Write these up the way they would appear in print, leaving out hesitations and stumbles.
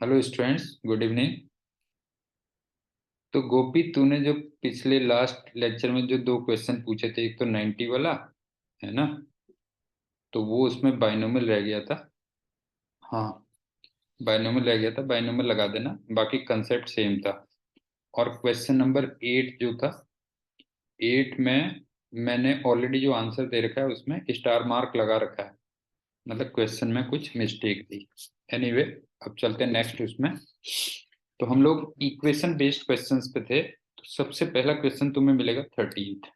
Hello students, good evening. तो गोपी, तूने जो पिछले लास्ट लेक्चर में जो दो क्वेश्चन पूछे थे, एक तो 90 वाला है ना, तो वो उसमें बाइनोमियल रह गया था। हाँ, बाइनोमियल रह गया था, बाइनोमियल लगा देना, बाकी कंसेप्ट सेम था। और क्वेश्चन नंबर 8 जो था, 8 में मैंने ऑलरेडी जो आंसर दे रखा है उसमें स्टार मार्क लगा रखा है, मतलब क्वेश्चन में कुछ मिस्टेक थी। एनीवे, अब चलते हैं नेक्स्ट उसमें। तो हम लोग इक्वेशन बेस्ड क्वेश्चंस पे थे। तो सबसे पहला क्वेश्चन तुम्हें मिलेगा 13th।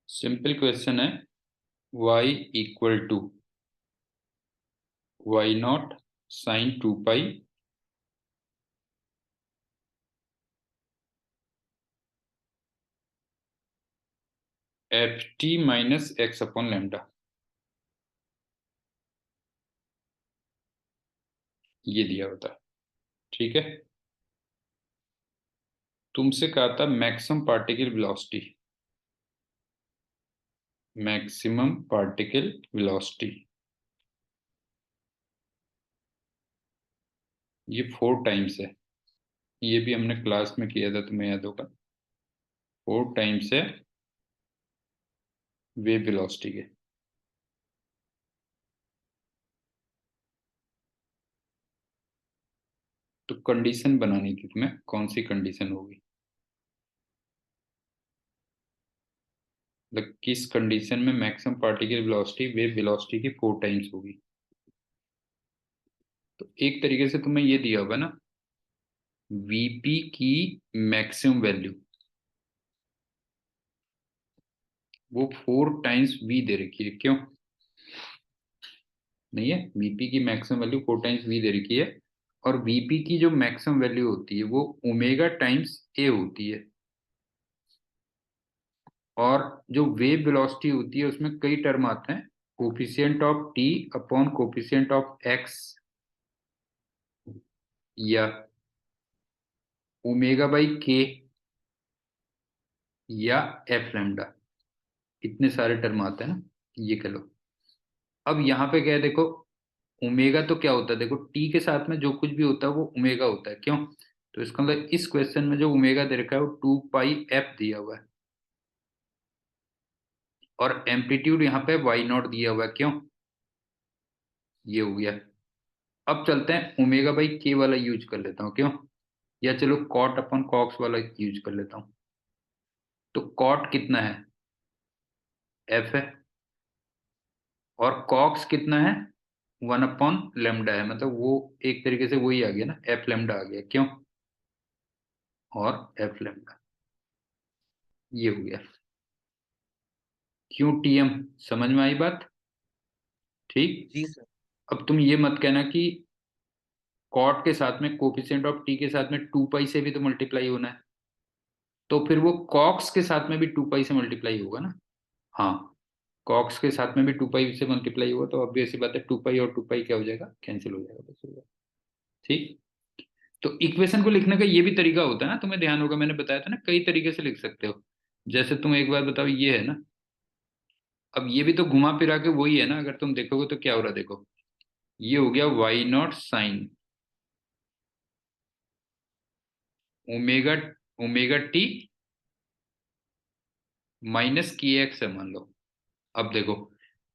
सिंपल क्वेश्चन है। y equal to Y not sine 2 pi F T minus X upon lambda, ये दिया होता है। ठीक है। तुमसे कहा था maximum particle velocity, maximum particle velocity, ये 4 टाइम्स है। ये भी हमने क्लास में किया था, तुम्हें याद होगा। 4 टाइम्स है वेव वेलोसिटी के। तो कंडीशन बनानी थी तुम्हें, कौन सी कंडीशन होगी, मतलब किस कंडीशन में maximum particle velocity wave velocity की 4 टाइम्स होगी। तो एक तरीके से तुम्हें ये दिया होगा ना, वीपी की मैक्सिमम वैल्यू, वो 4 टाइम्स वी दे रखी है, क्यों नहीं है? वीपी की मैक्सिमम वैल्यू 4 टाइम्स वी दे रखी है। और वीपी की जो मैक्सिमम वैल्यू होती है वो ओमेगा टाइम्स ए होती है। और जो वेव वेलोसिटी होती है उसमें कई टर्म आते हैं, coefficient of T upon coefficient of x, या ओमेगा बाई के, या एफ लैम्डा। इतने सारे टर्म आते हैं ना, ये कह लो। अब यहाँ पे क्या है, देखो, ओमेगा तो क्या होता है, देखो टी के साथ में जो कुछ भी होता है वो ओमेगा होता है, क्यों? तो इसका मतलब इस क्वेश्चन में जो ओमेगा दे रखा है वो 2 पाई एफ दिया हुआ है। और एम्पलीट्यूड यहाँ पे वाई नॉट दिया हुआ है, क्यों? ये हो गया। अब चलते हैं ओमेगा बाई के वाला यूज कर लेता हूँ, क्यों? या चलो कॉट अपन कॉक्स वाला यूज कर लेता हूँ। तो कॉट कितना है? एफ है। और कॉक्स कितना है? 1 अपॉन लेमडा है, मतलब वो एक तरीके से वही आ गया ना, एफ लेमडा आ गया, क्यों? और एफ लेमडा, ये हो गया। क्यू टी एम, समझ में आई बात? ठीक। जी सर। अब तुम ये मत कहना कि कॉट के साथ में कोफिशिएंट ऑफ टी के साथ में 2 पाई से भी तो मल्टीप्लाई होना है, तो फिर वो कॉक्स के साथ में भी 2 पाई से मल्टीप्लाई होगा ना। हाँ, कॉक्स के साथ में भी 2 पाई से मल्टीप्लाई होगा, तो ऑब्वियस सी बात है 2 पाई और 2 पाई क्या हो जाएगा, कैंसिल हो जाएगा, बस हो जाएगा। ठीक। तो इक्वेशन को लिखने का ये भी तरीका होता है ना, तुम्हें ध्यान होगा, मैंने बताया था ना, कई तरीके से लिख सकते हो। जैसे तुम एक बार बताओ, ये है ना, अब ये भी तो घुमा फिरा के वही है ना, अगर तुम देखोगे तो क्या हो रहा है, देखो, ये हो गया Y not sine omega, omega T minus K X है, मान लो। अब देखो,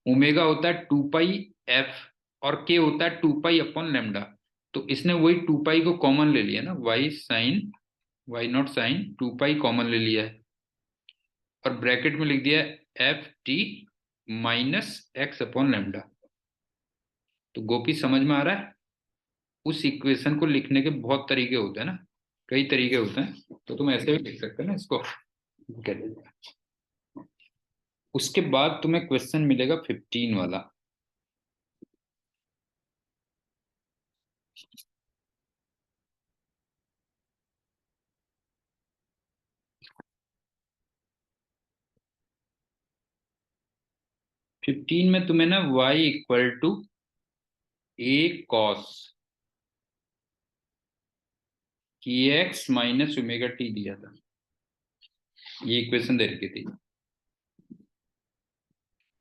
ओमेगा होता है 2 पाई एफ, और के होता है 2 पाई अपॉन लेमडा। तो इसने वही 2 पाई को कॉमन ले लिया ना, Y sine, Y not sine 2 pi common ले लिया है, और ब्रैकेट में लिख दिया F T minus X upon lambda. तो गोपी समझ में आ रहा है? उस इक्वेशन को लिखने के बहुत तरीके होते हैं ना, कई तरीके होते हैं, तो तुम ऐसे भी लिख सकते हो ना इसको, कह लीजिए। उसके बाद तुम्हें क्वेश्चन मिलेगा 15 वाला। 15 में तुम्हें ना y equal to A cos की एक्स माइनस ओमेगा टी दिया था, ये इक्वेशन दे रखी थी।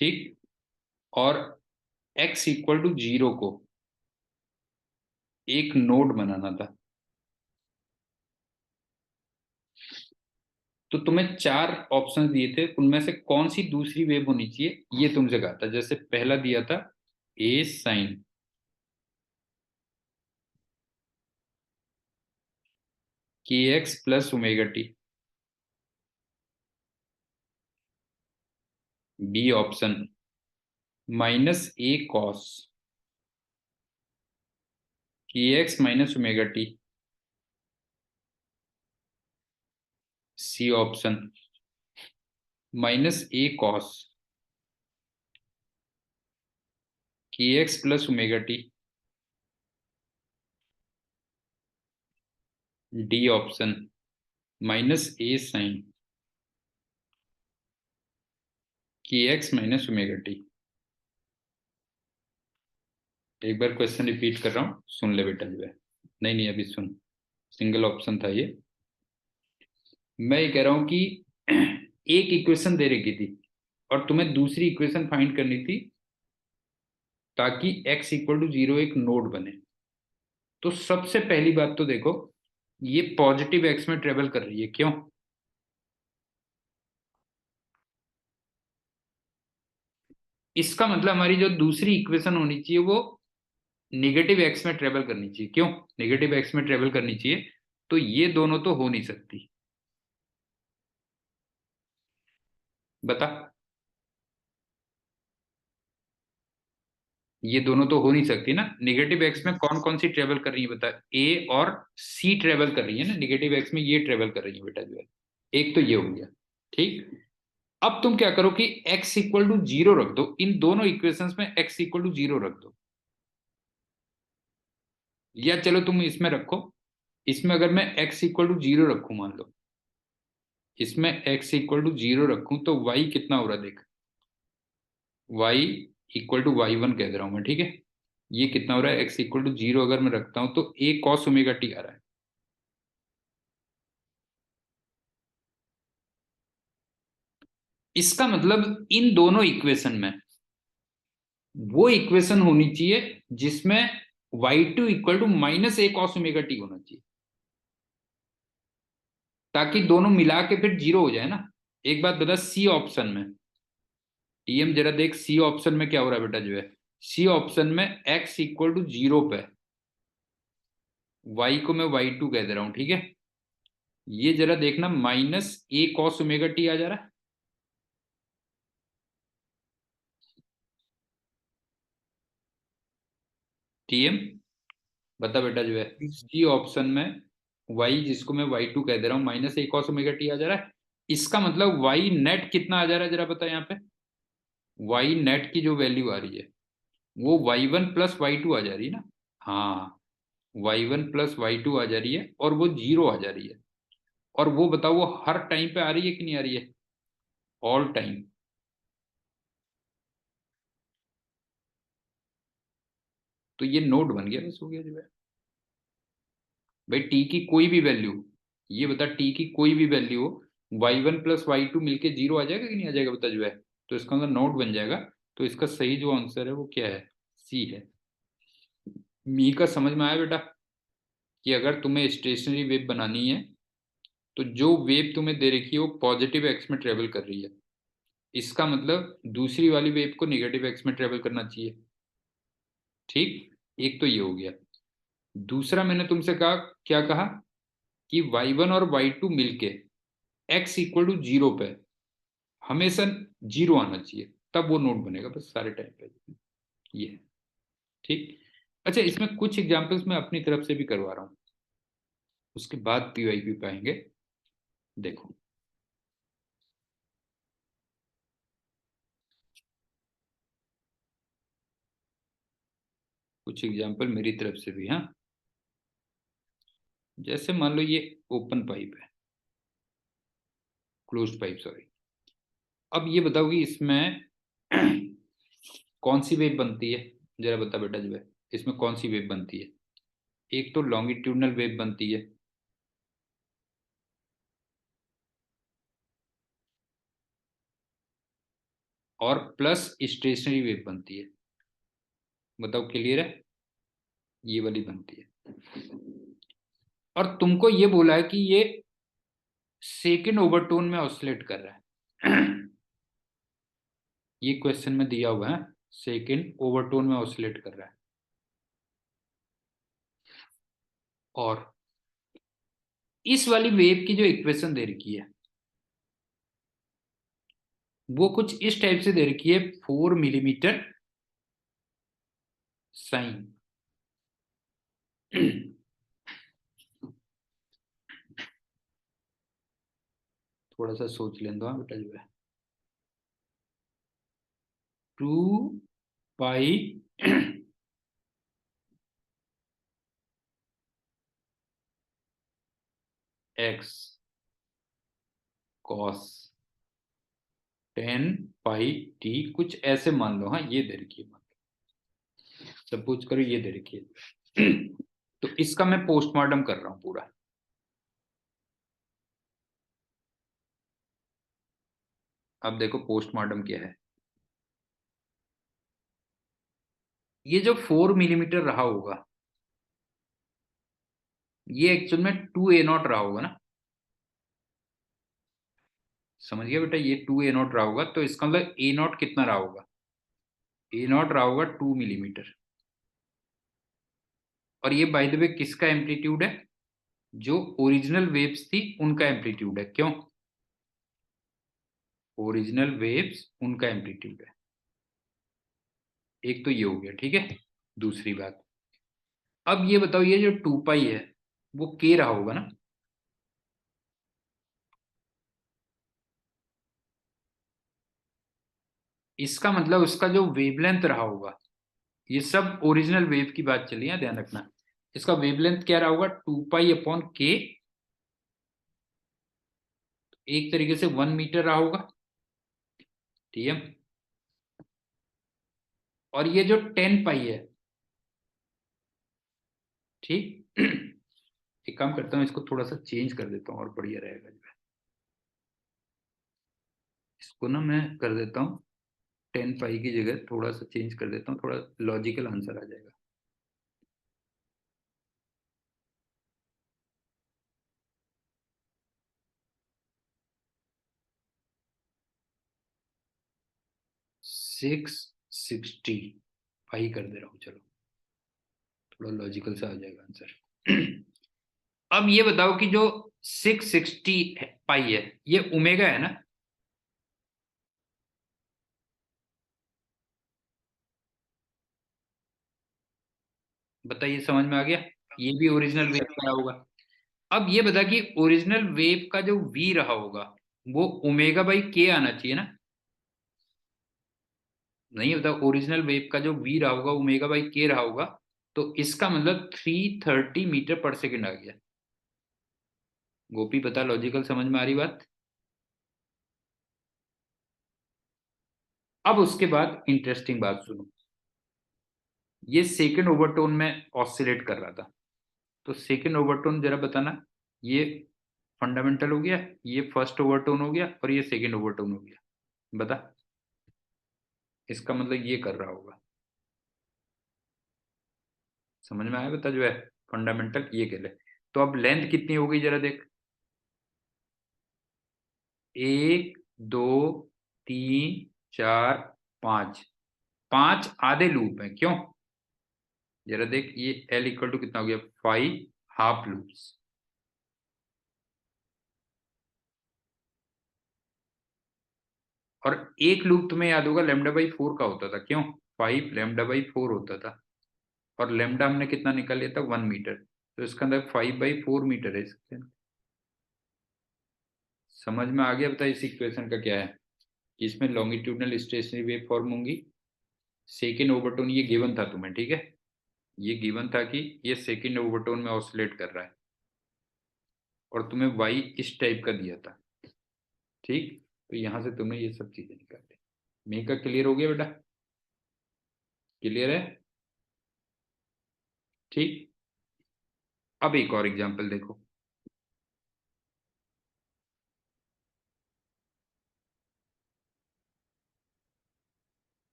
ठीक। और x इक्वल टू 0 को एक नोड बनाना था। तो तुम्हें चार ऑप्शन दिए थे, उनमें से कौन सी दूसरी वेव होनी चाहिए ये तुमसे कहा था। जैसे पहला दिया था A sine k x plus omega t. B option minus A cos k x minus omega t. C option minus A cos k x plus omega t. D option minus A sine k x minus omega t. एक बार question repeat कर रहा हूँ, सुन ले बेटा जो है। नहीं नहीं अभी सुन, सिंगल ऑप्शन था ये। मैं ये कह रहा हूं कि एक इक्वेशन दे रखी थी और तुम्हें दूसरी इक्वेशन फाइंड करनी थी ताकि x इक्वल टू 0 एक नोड बने। तो सबसे पहली बात तो देखो, ये पॉजिटिव x में ट्रेवल कर रही है, क्यों? इसका मतलब हमारी जो दूसरी इक्वेशन होनी चाहिए वो निगेटिव x में ट्रेवल करनी चाहिए, क्यों? निगेटिव x में ट्रेवल करनी चाहिए। तो ये दोनों तो हो नहीं सकती। बता, ये दोनों तो हो नहीं सकती ना। निगेटिव एक्स में कौन कौन सी ट्रेवल कर रही है बता। ए और सी ट्रेवल कर रही है ना, निगेटिव एक्स में ये ट्रेवल कर रही है बेटा जो है। एक तो ये हो गया। ठीक। अब तुम क्या करो कि x इक्वल टू 0 रख दो, इन दोनों इक्वेशंस में x इक्वल टू 0 रख दो। या चलो तुम इसमें रखो, इसमें अगर मैं x इक्वल टू 0 रखूं, मान लो इसमें x इक्वल टू 0 रखूं तो y कितना हो रहा है देख। y इक्वल टू y1 कह दे रहा हूं मैं, ठीक है। ये कितना हो रहा है, x इक्वल टू 0 अगर मैं रखता हूं तो a cos ओमेगा टी आ रहा है। इसका मतलब इन दोनों इक्वेशन में वो इक्वेशन होनी चाहिए जिसमें y2 equal to minus A cos omega T होना चाहिए, ताकि दोनों मिला के फिर 0 हो जाए ना। एक बात बता, सी ऑप्शन में टीएम जरा देख, सी ऑप्शन में क्या हो रहा है बेटा जो है। सी ऑप्शन में x इक्वल टू 0 पे y को मैं y2 कह दे रहा हूं, ठीक है। ये जरा देखना, minus A cos omega T आ जा रहा है। टीएम बता बेटा जो है, सी ऑप्शन में y जिसको मैं y2 कह दे रहा हूं minus A cos omega T आ जा रहा है। इसका मतलब y नेट कितना आ जा रहा है जरा बता यहाँ पे। y नेट की जो वैल्यू आ रही है वो y1 प्लस y2 आ जा रही है ना। हाँ, y1 प्लस y2 आ जा रही है और वो 0 आ जा रही है। और वो बताओ वो हर टाइम पे आ रही है कि नहीं आ रही है? All time. तो ये नोड बन गया, बस हो गया जो है। भाई टी की कोई भी वैल्यू, ये बता टी की कोई भी वैल्यू हो, y1 प्लस y2 मिलके 0 आ जाएगा कि नहीं आ जाएगा बता जो है। तो इसका अंदर नोड बन जाएगा। तो इसका सही जो आंसर है वो क्या है? सी है। मी का समझ में आया बेटा कि अगर तुम्हें स्टेशनरी वेव बनानी है तो जो वेव तुम्हें दे रखी है वो पॉजिटिव एक्स में ट्रेवल कर रही है, इसका मतलब दूसरी वाली वेव को निगेटिव एक्स में ट्रेवल करना चाहिए। ठीक। एक तो ये हो गया। दूसरा मैंने तुमसे कहा, क्या कहा कि y1 और y2 मिलके x इक्वल टू 0 पे हमेशा 0 आना चाहिए, तब वो नोट बनेगा बस सारे टाइम पे। ये है। ठीक। अच्छा, इसमें कुछ एग्जांपल्स मैं अपनी तरफ से भी करवा रहा हूं, उसके बाद पीवाईक्यू पाएंगे। देखो कुछ एग्जांपल मेरी तरफ से भी, हाँ। जैसे मान लो ये ओपन पाइप है, क्लोज्ड पाइप सॉरी। अब ये बताओ कि इसमें कौन सी वेव बनती है, जरा बता बेटा जो है। इसमें कौन सी वेव बनती है? एक तो लॉन्गिट्यूडनल वेव बनती है, और प्लस स्टेशनरी वेव बनती है। बताओ क्लियर है? ये वाली बनती है। और तुमको ये बोला है कि ये सेकेंड ओवरटोन में ऑसिलेट कर रहा है। ये क्वेश्चन में दिया हुआ है, सेकेंड ओवरटोन में ऑसिलेट कर रहा है। और इस वाली वेव की जो इक्वेशन दे रखी है वो कुछ इस टाइप से दे रखी है, 4 मिलीमीटर साइन। थोड़ा सा सोच लें दो बेटा जो है, 2 पाई एक्स कॉस 10 पाई टी, कुछ ऐसे मान लो। हाँ ये दे रखी है, सपोज करो ये दे रखी है। तो इसका मैं पोस्टमार्टम कर रहा हूं पूरा। अब देखो पोस्टमार्टम क्या है। ये जो 4 मिलीमीटर रहा होगा ये एक्चुअल में 2a0 रहा होगा ना। समझ गया बेटा, ये 2a0 रहा होगा, तो इसका मतलब a0 कितना रहा होगा? a0 रहा होगा 2 मिलीमीटर। और ये बाय द वे किसका एम्पलीट्यूड है? जो ओरिजिनल वेव्स थी उनका एम्पलीट्यूड है। क्यों? ओरिजिनल वेव्स उनका एम्पलीट्यूड है। एक तो ये हो गया, ठीक है। दूसरी बात, अब ये बताओ ये जो 2 पाई है वो के रहा होगा ना। इसका मतलब उसका जो वेवलेंथ रहा होगा, ये सब ओरिजिनल वेव की बात चली है, ध्यान रखना। इसका वेवलेंथ क्या रहा होगा? 2 पाई अपॉन के। एक तरीके से 1 मीटर रहा होगा, ठीक है। और ये जो 10 पाई है, ठीक। एक काम करता हूँ, इसको थोड़ा सा चेंज कर देता हूँ और बढ़िया रहेगा। इसको ना मैं कर देता हूँ 10 पाई की जगह थोड़ा सा चेंज कर देता हूँ, थोड़ा लॉजिकल आंसर आ जाएगा। सिक्स 60 पाई कर दे रहा हूँ, चलो थोड़ा लॉजिकल सा आ जाएगा आंसर। अब ये बताओ कि जो 660 पाई है ये ओमेगा है ना। बताइए, समझ में आ गया? ये भी ओरिजिनल वेव का होगा। अब ये बता कि ओरिजिनल वेव का जो वी रहा होगा वो ओमेगा बाई के आना चाहिए ना। नहीं बता, ओरिजिनल वेव का जो वी रहा होगा ओमेगा बाई के रहा होगा, तो इसका मतलब 330 मीटर पर सेकेंड आ गया। गोपी बता, लॉजिकल समझ में आ रही बात? अब उसके बाद इंटरेस्टिंग बात सुनो। ये सेकेंड ओवरटोन में ऑसिलेट कर रहा था, तो सेकेंड ओवरटोन जरा बताना। ये फंडामेंटल हो गया, ये फर्स्ट ओवरटोन हो गया, और ये सेकेंड ओवरटोन हो गया। बता, इसका मतलब ये कर रहा होगा। समझ में आया? बता जो है फंडामेंटल ये कह ले। तो अब लेंथ कितनी हो गई जरा देख। 1 2 3 4 5, 5 आधे लूप है। क्यों? जरा देख, ये L इक्वल टू कितना हो गया? 5 हाफ लूप्स। और एक लूप तुम्हें याद होगा λ/4 का होता था। क्यों? 5 λ/4 होता था। और लेमडा हमने कितना निकाल लिया था? 1 मीटर। तो इसका अंदर 5/4 मीटर है इसके। समझ में आ गया? बता इस इक्वेशन का क्या है कि इसमें लॉन्गिट्यूडनल स्टेशनरी वेव फॉर्म होंगी। सेकेंड ओवरटोन ये गिवन था तुम्हें, ठीक है। ये गिवन था कि ये सेकेंड ओवरटोन में ऑसिलेट कर रहा है, और तुम्हें वाई इस टाइप का दिया था, ठीक। तो यहां से तुमने ये सब चीजें निकाल ली। मेक का क्लियर हो गया बेटा? क्लियर है? ठीक। अब एक और एग्जांपल देखो।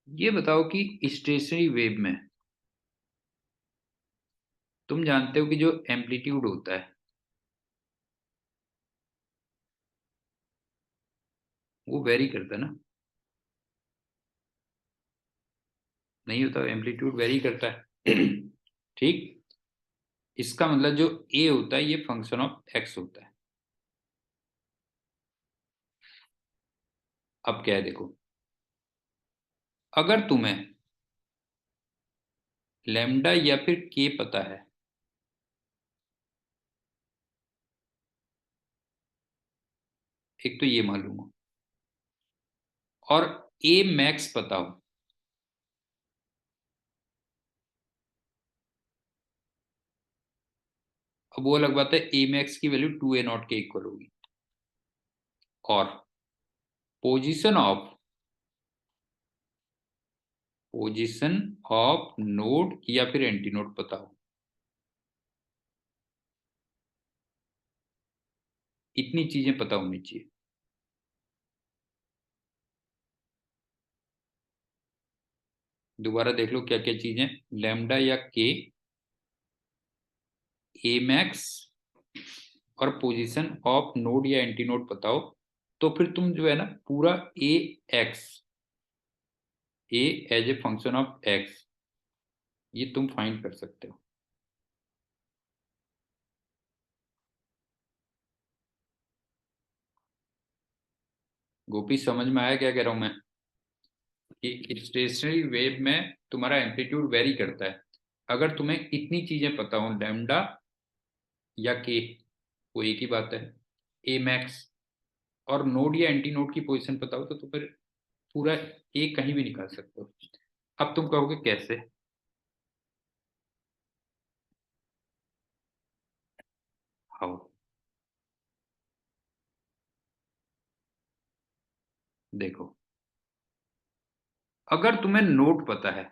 ये बताओ कि स्टेशनरी वेव में तुम जानते हो कि जो एम्पलीट्यूड होता है वो वेरी करता है ना। नहीं होता, एम्पलीट्यूड वेरी करता है। ठीक। इसका मतलब जो ए होता है ये फंक्शन ऑफ एक्स होता है। अब क्या है देखो, अगर तुम्हें लेमडा या फिर के पता है, एक तो ये मालूम हो, और ए मैक्स पता हो, अब वो अलग बात है, ए मैक्स की वैल्यू 2a0 के इक्वल होगी, और पोजीशन ऑफ नोड या फिर एंटी नोड पता हो, इतनी चीजें पता होनी चाहिए। दोबारा देख लो क्या क्या चीजें, लेमडा या के, ए मैक्स, और पोजीशन ऑफ नोड या एंटी नोड पता हो, तो फिर तुम जो है ना पूरा A x, A as a function of x, ये तुम फाइंड कर सकते हो। गोपी समझ में आया क्या कह रहा हूं मैं, कि स्टेशनरी वेव में तुम्हारा एम्पलीट्यूड वेरी करता है। अगर तुम्हें इतनी चीजें पता हो, लैम्डा या के, वो एक ही बात है, ए मैक्स, और नोड या एंटी नोड की पोजीशन पता हो, तो फिर पूरा ए कहीं भी निकाल सकते हो। अब तुम कहोगे कैसे। हाउ। देखो, अगर तुम्हें नोड पता है,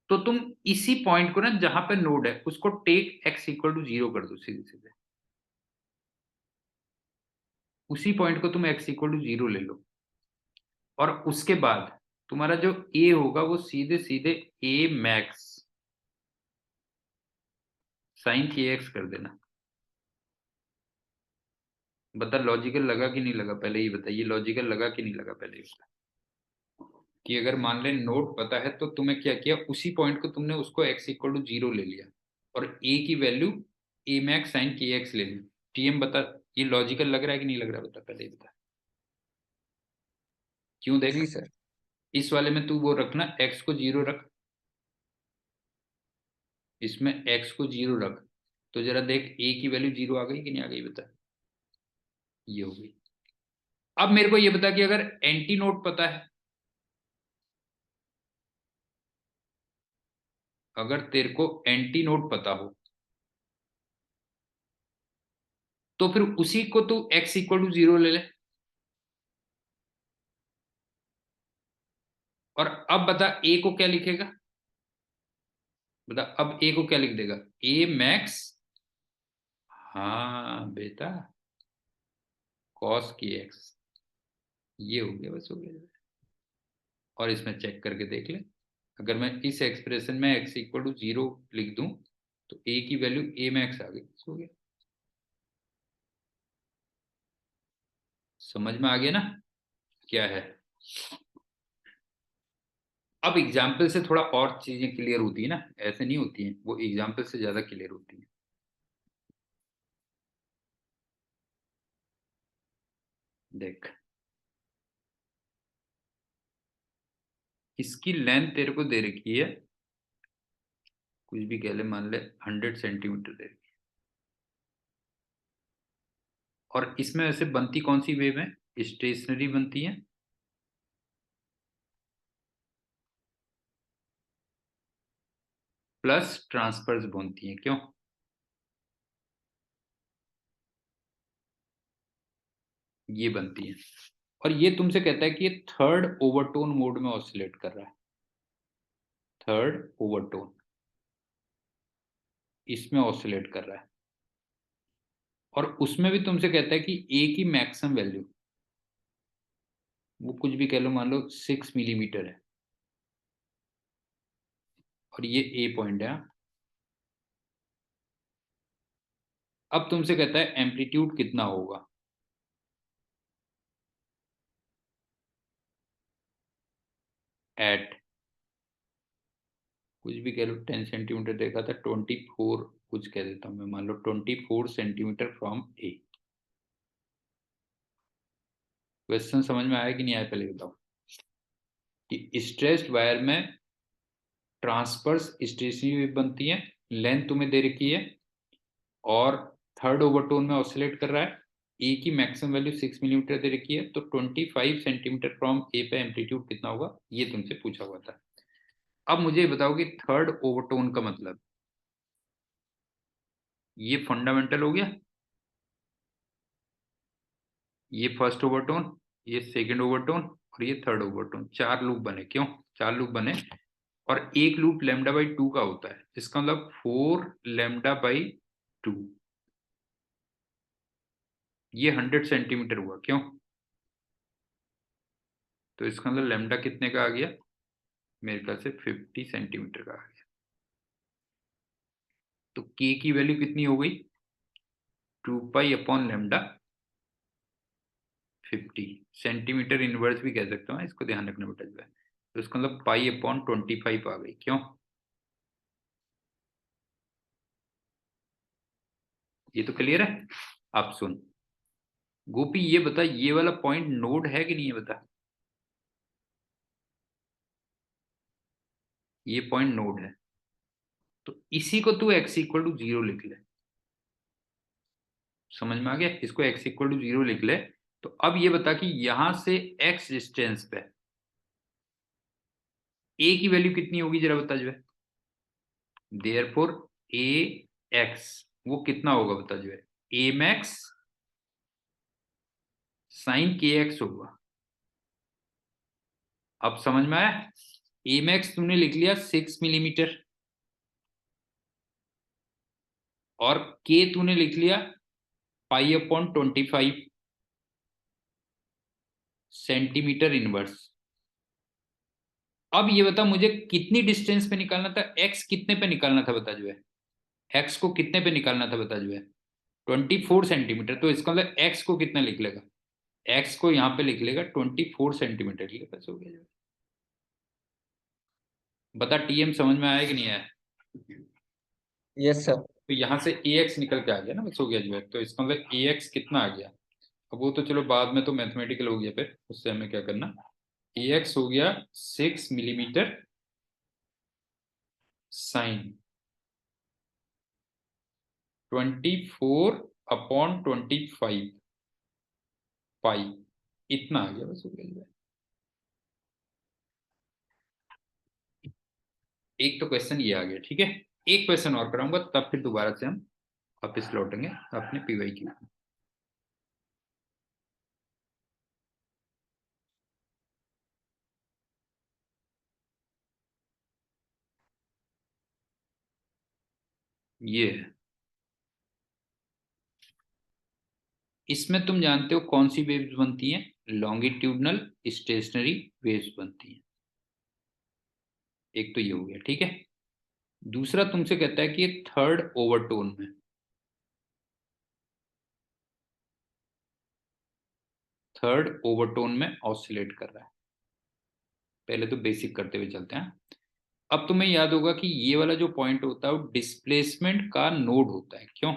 तो तुम इसी पॉइंट को ना जहां पे नोड है उसको टेक एक्स इक्वल टू 0 कर दो सीधे सीधे, उसी पॉइंट को तुम एक्स इक्वल टू 0 ले लो, और उसके बाद तुम्हारा जो ए होगा वो सीधे सीधे ए मैक्स साइन के एक्स कर देना। बता लॉजिकल लगा कि नहीं लगा, पहले ही बताइए, लॉजिकल लगा कि नहीं लगा, पहले ही बता। कि अगर मान ले नोड पता है तो तुम्हें क्या किया, उसी पॉइंट को तुमने उसको एक्स इक्वल टू 0 ले लिया, और ए की वैल्यू ए मैक्स साइन के एक्स ले ली। टीएम बता, ये लॉजिकल लग रहा है कि नहीं लग रहा, बता पहले ही बता। क्यों देख, जी सर। इस वाले में तू वो रखना, एक्स को 0 रख, इसमें एक्स को 0 रख, तो जरा देख ए की वैल्यू 0 आ गई कि नहीं आ गई, बता। ये हो गई। अब मेरे को ये बता कि अगर एंटी नोड पता है, अगर तेरे को एंटी नोड पता हो, तो फिर उसी को तू एक्स इक्वल टू 0 ले ले, और अब बता ए को क्या लिखेगा, बता अब ए को क्या लिख देगा, ए मैक्स, हाँ बेटा, कॉस की एक्स, ये हो गया, बस हो गया। और इसमें चेक करके देख ले, अगर मैं इस एक्सप्रेशन में एक्स इक्वल टू 0 लिख दूं, तो ए की वैल्यू ए मैक्स आ गई, बस हो गया। समझ में आ गया ना क्या है। अब एग्जाम्पल से थोड़ा और चीजें क्लियर होती है ना, ऐसे नहीं होती हैं, वो एग्जाम्पल से ज्यादा क्लियर होती है। देख, इसकी लेंथ तेरे को दे रखी है, कुछ भी कह ले, मान ले 100 सेंटीमीटर दे रखी है, और इसमें वैसे बनती कौन सी वेव है, स्टेशनरी बनती है, प्लस ट्रांसफर्स बनती है, क्यों। ये बनती है, और ये तुमसे कहता है कि ये थर्ड ओवरटोन मोड में ऑसिलेट कर रहा है, थर्ड ओवरटोन इसमें ऑसिलेट कर रहा है। और उसमें भी तुमसे कहता है कि ए की मैक्सिमम वैल्यू, वो कुछ भी कह लो, मान लो 6 मिलीमीटर है और ये ए पॉइंट है। अब तुमसे कहता है एम्पलीट्यूड कितना होगा एट, कुछ भी कह लो, 10 सेंटीमीटर देखा था, 24, कुछ कह देता हूं मैं, मान लो 24 सेंटीमीटर फ्रॉम ए। क्वेश्चन समझ में आया कि नहीं आया, पहले बताओ। कि स्ट्रेस्ड वायर में ट्रांसवर्स स्टेशनरी वेव बनती है, लेंथ तुम्हें दे रखी है, और थर्ड ओवरटोन में ऑसिलेट कर रहा है, ए की मैक्सिमम वैल्यू 6 मिलीमीटर दे रखी है, तो 25 सेंटीमीटर फ्रॉम ए पे एम्पलीट्यूड कितना होगा, ये तुमसे पूछा हुआ था। अब मुझे बताओ कि थर्ड ओवरटोन का मतलब, ये फंडामेंटल हो गया, ये फर्स्ट ओवरटोन, ये सेकंड ओवरटोन, और ये थर्ड ओवरटोन, चार लूप बने। क्यों चार लूप बने? और एक लूप λ/2 का होता है, इसका मतलब 4 λ/2, ये 100 सेंटीमीटर हुआ। क्यों? तो इसका मतलब लैम्डा कितने का आ गया, मेरे ख्याल से 50 सेंटीमीटर का आ गया। तो के की वैल्यू कितनी हो गई, 2 pi upon lambda 50 centimetre inverse भी कह सकते हो, इसको ध्यान रखना बेटा जो है। तो इसका मतलब पाई/25 आ गई। क्यों? ये तो क्लियर है। आप सुन गोपी, ये बता, ये वाला पॉइंट नोड है कि नहीं है, बता। ये पॉइंट नोड है, तो इसी को तू x=0 लिख ले। समझ में आ गया? इसको x=0 लिख ले। तो अब ये बता कि यहां से x डिस्टेंस पे a की वैल्यू कितनी होगी, जरा बता जो है। देयरफॉर ए एक्स, वो कितना होगा बता जो है, ए मैक्स साइन के एक्स होगा। अब समझ में आया? ए मैक्स तुमने लिख लिया 6 मिलीमीटर, और के तूने लिख लिया पाई/25 सेंटीमीटर इनवर्स। अब ये बता मुझे कितनी डिस्टेंस पे निकालना था, एक्स कितने पे निकालना था बता जो है, एक्स को कितने पे निकालना था बता जो है, 24 सेंटीमीटर। तो इसका मतलब एक्स को कितना लिख लेगा, एक्स को यहाँ पे लिख लेगा 24 सेंटीमीटर, लिख बस हो गया जो है। बता टीएम समझ में आया कि नहीं आया? Yes sir. तो यहाँ से ए एक्स निकल के आ गया ना, बस हो गया जो है। तो इसका मतलब ए एक्स कितना आ गया, अब वो तो चलो बाद में तो मैथमेटिकल हो गया, फिर उससे हमें क्या करना। ए एक्स हो गया 6 मिलीमीटर साइन 24/25 पाई, इतना आ गया, बस हो गया जो है। एक तो क्वेश्चन ये आ गया, ठीक है। एक क्वेश्चन और कराऊंगा, तब फिर दोबारा से हम वापस लौटेंगे अपने पीवाई की। ये है, इसमें तुम जानते हो कौन सी वेव्स बनती हैं, लॉन्गिट्यूडनल स्टेशनरी वेव्स बनती हैं। एक तो ये हो गया, ठीक है। दूसरा तुमसे कहता है कि थर्ड ओवरटोन में, थर्ड ओवरटोन में ऑसिलेट कर रहा है। पहले तो बेसिक करते हुए चलते हैं। अब तुम्हें याद होगा कि ये वाला जो पॉइंट होता है वो डिस्प्लेसमेंट का नोड होता है। क्यों?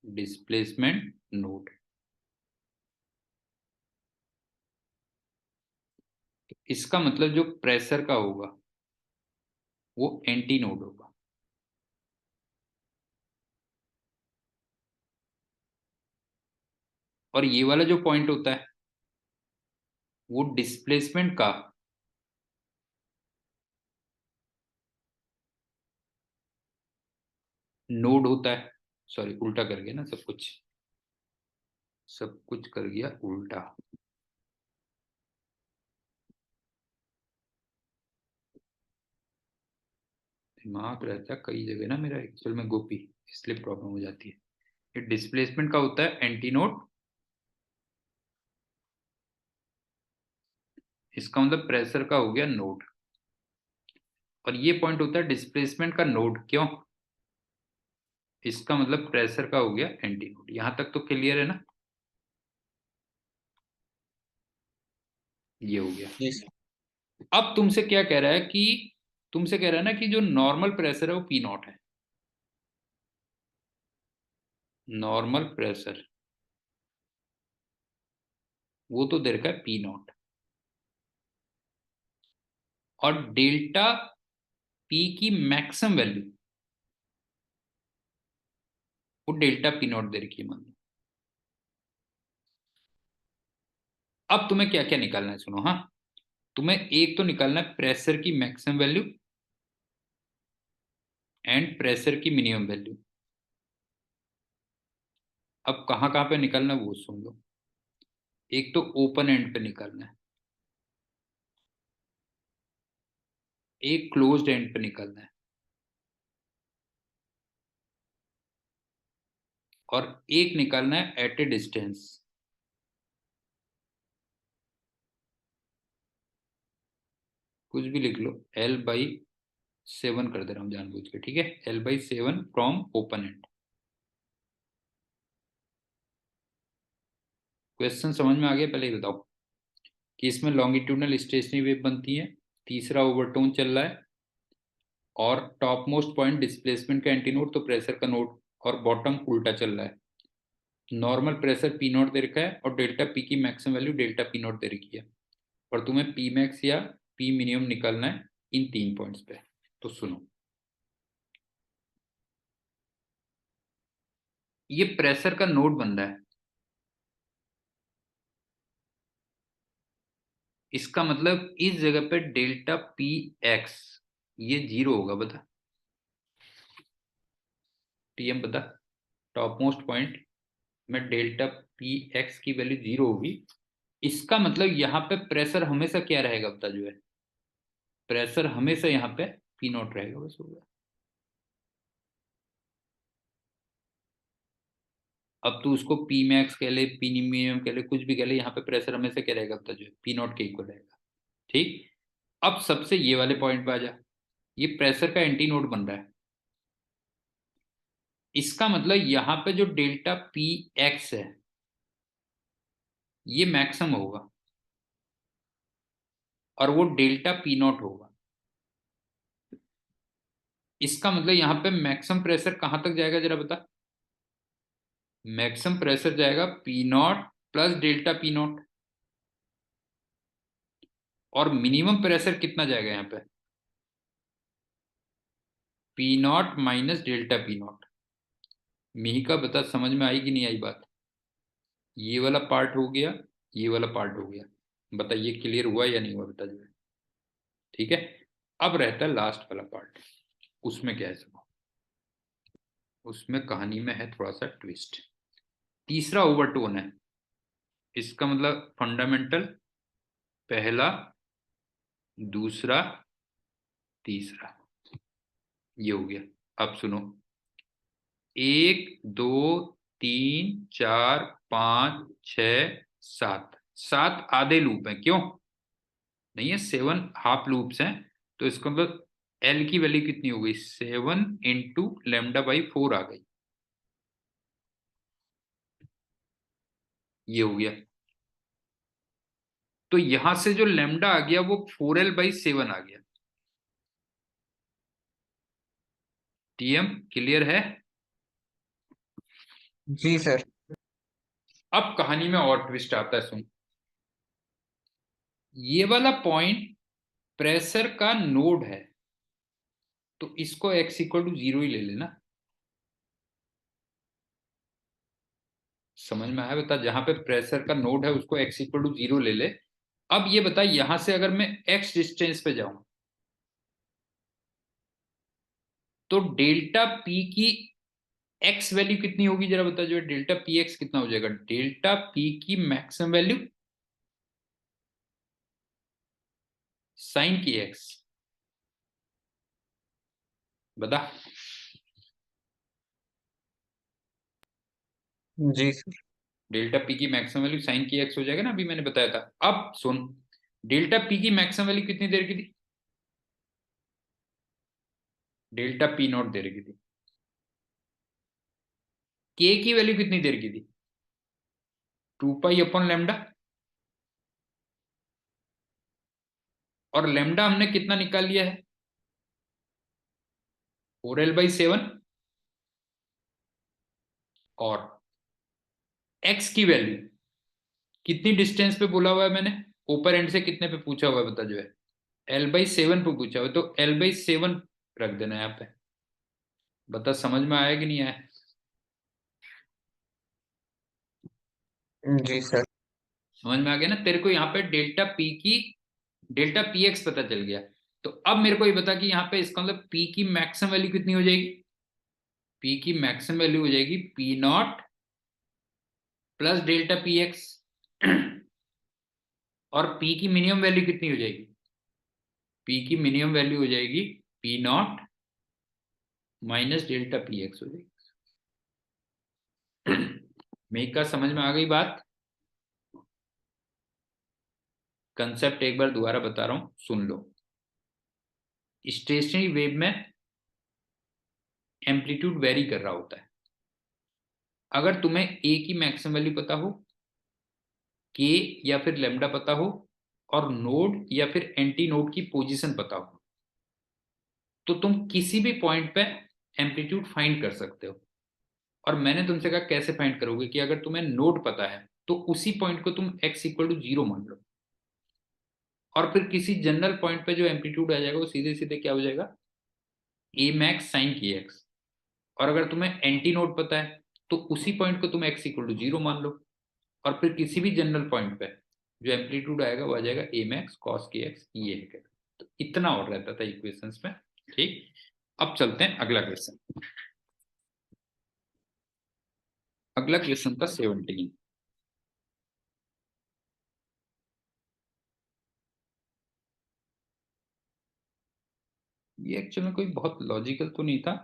Displacement node. इसका मतलब जो प्रेशर का होगा वो एंटी नोड होगा। और ये वाला जो पॉइंट होता है वो डिस्प्लेसमेंट का नोड होता है। सॉरी, उल्टा कर गया ना सब कुछ, सब कुछ कर गया उल्टा। दिमाग रहता है कई जगह ना मेरा एक्चुअल में गोपी। इसलिए प्रॉब्लम हो जाती है। ये डिस्प्लेसमेंट का होता है एंटी नोड, इसका मतलब प्रेशर का हो गया नोड, और ये पॉइंट होता है डिस्प्लेसमेंट का नोड। क्यों? इसका मतलब प्रेशर का हो गया एंटी नोड। यहां तक तो क्लियर है ना? ये हो गया। जी सर। अब तुमसे क्या कह रहा है कि तुमसे कह रहा है ना कि जो नॉर्मल प्रेशर है वो पी नॉट है। नॉर्मल प्रेशर वो तो दे रखा है पी नॉट, और डेल्टा पी की मैक्सिमम वैल्यू वो डेल्टा पी नॉट दे रखी है मान लो। अब तुम्हें क्या क्या निकालना है, सुनो। हाँ, तुम्हें एक तो निकालना है प्रेशर की मैक्सिमम वैल्यू एंड प्रेशर की मिनिमम वैल्यू। अब कहाँ कहाँ पे निकालना है वो सुन लो। एक तो ओपन एंड पे निकालना है, एक क्लोज्ड एंड पे निकालना है, और एक निकालना है एट ए डिस्टेंस। कुछ भी लिख लो, L/7 कर दे रहा हूं जानबूझ के, ठीक है? L/7 from open and. Question समझ में आ गया? पहले ही बताओ कि इसमें लॉन्गिट्यूडनल स्टेशनरी वेव बनती है, तीसरा ओवरटोन चल रहा है, और टॉप मोस्ट पॉइंट डिस्प्लेसमेंट का एंटी नोड, तो प्रेशर का नोड, और बॉटम उल्टा चल रहा है। Normal pressure P not they रखा है, और डेल्टा पी की maximum value delta P not they रखी है, और तुम्हें पी मैक्स या पी मिनिमम निकालना है इन 3 पॉइंट्स पे। तो सुनो, ये प्रेशर का नोड बन रहा है, इसका मतलब इस जगह पे डेल्टा पी एक्स ये 0 होगा। बता टीएम, बता। टॉप मोस्ट पॉइंट में डेल्टा पी एक्स की वैल्यू 0 होगी, इसका मतलब यहाँ पे प्रेशर हमेशा क्या रहेगा बता? जो है प्रेशर हमेशा यहाँ पे पी नॉट रहेगा, बस होगा। अब तू उसको पी मैक्स कह ले, पी मिनिमम कह ले, कुछ भी कह ले, यहाँ पे प्रेशर हमेशा क्या रहेगा बता? जो है पी नॉट के इक्वल रहेगा। ठीक। अब सबसे ये वाले पॉइंट पे आ जा, ये प्रेशर का एंटी नोड बन रहा है, इसका मतलब यहाँ पे जो डेल्टा पी एक्स है ये मैक्सिमम होगा, और वो डेल्टा पी नॉट होगा। इसका मतलब यहाँ पे मैक्सिमम प्रेशर कहां तक जाएगा जरा बता? मैक्सिमम प्रेशर जाएगा P not plus delta P not, और मिनिमम प्रेशर कितना जाएगा यहाँ पे? P not minus delta P not. Mihika बता, समझ में आई कि नहीं आई बात? ये वाला पार्ट हो गया, ये वाला पार्ट हो गया। बता ये क्लियर हुआ या नहीं हुआ बता जो है। ठीक है। अब रहता है लास्ट वाला पार्ट, उसमें क्या है सुनो। उसमें कहानी में है थोड़ा सा ट्विस्ट। तीसरा ओवरटोन है, इसका मतलब फंडामेंटल, पहला, दूसरा, तीसरा, ये हो गया। अब सुनो, 1 2 3 4 5 6 7, 7 आधे लूप हैं। क्यों नहीं है? 7 हाफ लूप्स हैं। तो इसका मतलब एल की वैल्यू कितनी हो गई? 7 × λ/4 आ गई। ये हो गया। तो यहां से जो लेमडा आ गया वो 4l/7 आ गया। टीएम क्लियर है? जी सर। अब कहानी में और ट्विस्ट आता है, सुन। ये वाला पॉइंट प्रेशर का नोड है, तो इसको x = 0 ही ले लेना। समझ में आया? बता, जहां पे प्रेशर का नोड है उसको x = 0 ले ले। अब ये बता, यहां से अगर मैं x डिस्टेंस पे जाऊं तो डेल्टा पी की x वैल्यू कितनी होगी जरा बता? जो है डेल्टा पी एक्स कितना हो जाएगा? डेल्टा पी की मैक्सिमम वैल्यू साइन की x। बता। जी सर। डेल्टा पी की मैक्सिमम वैल्यू साइन की एक्स हो जाएगा ना, अभी मैंने बताया था। अब सुन, डेल्टा पी की मैक्सिमम वैल्यू कितनी देर की थी? डेल्टा पी नॉट देर की थी। के की वैल्यू कितनी देर की थी? 2 पाई अपॉन लेमडा। और लेमडा हमने कितना निकाल लिया है? 4l/7। और एक्स की वैल्यू कितनी डिस्टेंस पे बोला हुआ है मैंने? ऊपर एंड से कितने पे पूछा हुआ है बता, जो है l/7 पे पूछा हुआ है, तो l/7 रख देना यहाँ पे। बता समझ में आया कि नहीं आया? जी सर। समझ में आ गया ना तेरे को? यहाँ पे डेल्टा पी एक्स पता चल गया। तो अब मेरे को ये बता कि यहाँ पे इसका मतलब पी की मैक्सिमम वैल्यू कितनी हो जाएगी? पी की मैक्सिमम वैल्यू हो जाएगी P not plus delta P x. और पी की मिनिमम वैल्यू कितनी हो जाएगी? पी की मिनिमम वैल्यू हो जाएगी P not minus delta P x हो जाएगी। मेक का समझ में आ गई बात? कंसेप्ट एक बार दोबारा बता रहा हूं, सुन लो। स्टेशनरी वेव में एम्पलीट्यूड वेरी कर रहा होता है। अगर तुम्हें ए की मैक्सिमम वैल्यू पता हो, के या फिर लेमडा पता हो, और नोड या फिर एंटी नोड की पोजीशन पता हो, तो तुम किसी भी पॉइंट पे एम्पलीट्यूड फाइंड कर सकते हो। और मैंने तुमसे कहा कैसे फाइंड करोगे, कि अगर तुम्हें नोड पता है तो उसी पॉइंट को तुम x=0 मान लो, और फिर किसी जनरल पॉइंट पे जो एम्पलीट्यूड आ जाएगा वो सीधे सीधे क्या हो जाएगा? ए मैक्स साइन की एक्स। और अगर तुम्हें एंटी नोड पता है तो उसी पॉइंट को तुम x=0 मान लो, और फिर किसी भी जनरल पॉइंट पे जो एम्पलीट्यूड आएगा वो आ जाएगा ए मैक्स कॉस के एक्स, ये है। तो इतना और रहता था इक्वेशंस में। ठीक, अब चलते हैं अगला क्वेश्चन। अगला क्वेश्चन था 17। ये एक्चुअली में कोई बहुत लॉजिकल तो नहीं था,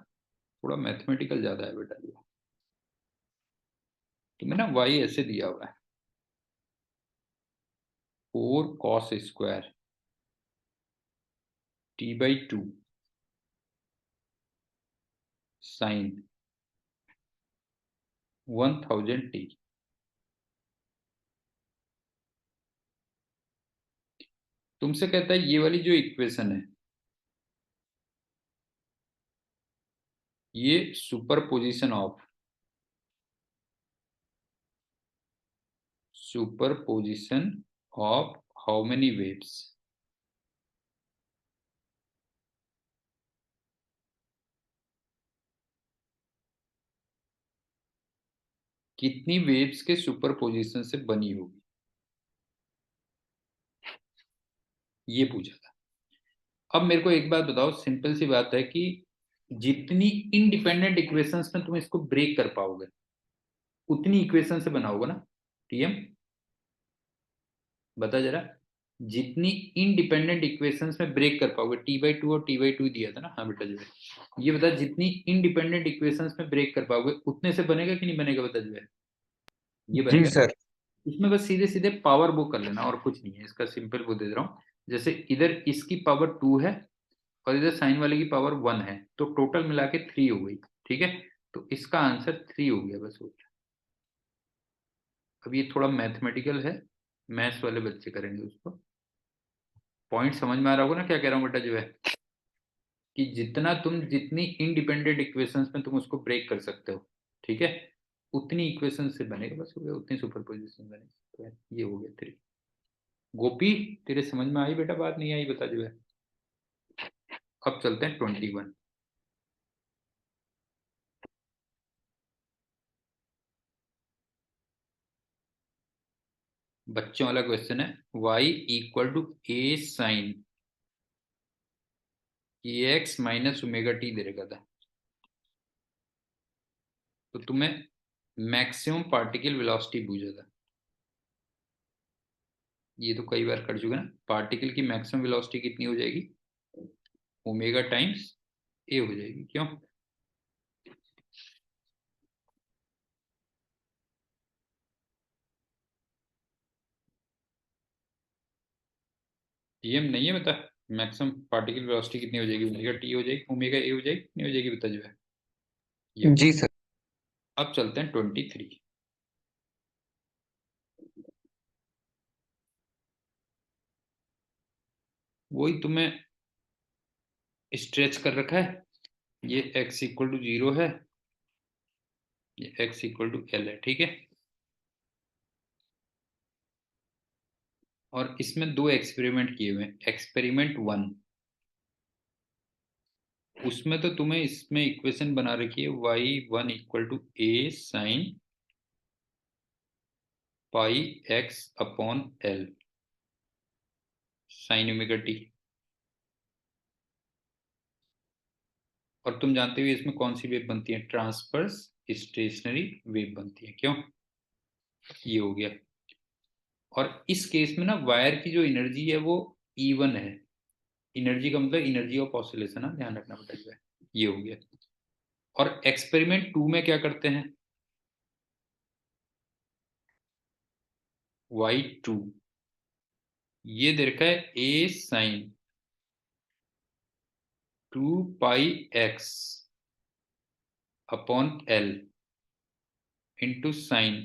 थोड़ा मैथमेटिकल ज्यादा है बेटा। ये तुम्हें ना वाई ऐसे दिया हुआ है, 4 cos² t/2 साइन 1000t। तुमसे कहता है ये वाली जो इक्वेशन है, ये superposition of how many waves? कितनी वेव्स के सुपरपोजिशन से बनी होगी, ये पूछा था। अब मेरे को एक बात बताओ, सिंपल सी बात है कि जितनी इंडिपेंडेंट इक्वेशंस में तुम इसको ब्रेक कर पाओगे उतनी इक्वेशन से बना होगा ना टीएम? बता जरा, जितनी इंडिपेंडेंट इक्वेशंस में ब्रेक कर पाओगे, t/2 और t/2 दिया था ना, हाँ बेटा जो है, ये बता जितनी इंडिपेंडेंट इक्वेशंस में ब्रेक कर पाओगे उतने से बनेगा कि नहीं बनेगा? बता जो है, ये जी बनेगा ना। सर। इसमें बस सीधे सीधे पावर वो कर लेना, और कुछ नहीं है। इसका सिंपल वो दे दे रहा हूँ, जैसे इधर इसकी पावर 2 है और इधर साइन वाले की पावर 1 है, तो टोटल मिला के 3 हो गई। ठीक है, तो इसका आंसर 3 हो गया, बस हो गया। अब ये थोड़ा मैथमेटिकल है, मैथ्स वाले बच्चे करेंगे उसको। पॉइंट समझ में आ रहा होगा ना क्या कह रहा हूँ बेटा जो है, कि जितनी इंडिपेंडेंट इक्वेशंस में तुम उसको ब्रेक कर सकते हो, ठीक है, उतनी इक्वेशन से बनेगा, बस हो गया, उतनी सुपरपोजिशन बनेगी। तो ये हो गया 3। गोपी, तेरे समझ में आई बेटा बात, नहीं आई बता जो है? अब चलते हैं 21। बच्चों वाला क्वेश्चन है, y=a sine x minus omega t दे रखा था। तो तुम्हें मैक्सिमम पार्टिकल वेलोसिटी पूछा था। ये तो कई बार कर चुके ना। पार्टिकल की मैक्सिमम वेलोसिटी कितनी हो जाएगी? ओमेगा टाइम्स ए हो जाएगी, क्यों? टीएम नहीं है बता। मैक्सिमम पार्टिकल वेलोसिटी कितनी हो जाएगी? ओमेगा टी हो जाएगी, ओमेगा ए हो जाएगी, कितनी हो जाएगी बता जो है। ये हो जी गया। सर। अब चलते हैं 23। वही तुम्हें स्ट्रेच कर रखा है। ये x इक्वल टू 0 है, ये x इक्वल टू एल है, ठीक है। और इसमें दो एक्सपेरिमेंट किए हुए हैं। एक्सपेरिमेंट 1, उसमें तो तुम्हें इसमें इक्वेशन बना रखी है y1 equal to a sine pi x upon l sine omega t. और तुम जानते हो इसमें कौन सी वेव बनती है? ट्रांसवर्स स्टेशनरी वेव बनती है, क्यों? ये हो गया। और इस केस में ना वायर की जो एनर्जी है वो E1 है। एनर्जी का मतलब एनर्जी ऑफ ऑसिलेशन है, ध्यान रखना बेटा। ये हो गया। और एक्सपेरिमेंट 2 में क्या करते हैं? y2 ये दे रखा है a sine 2 pi x upon L into sine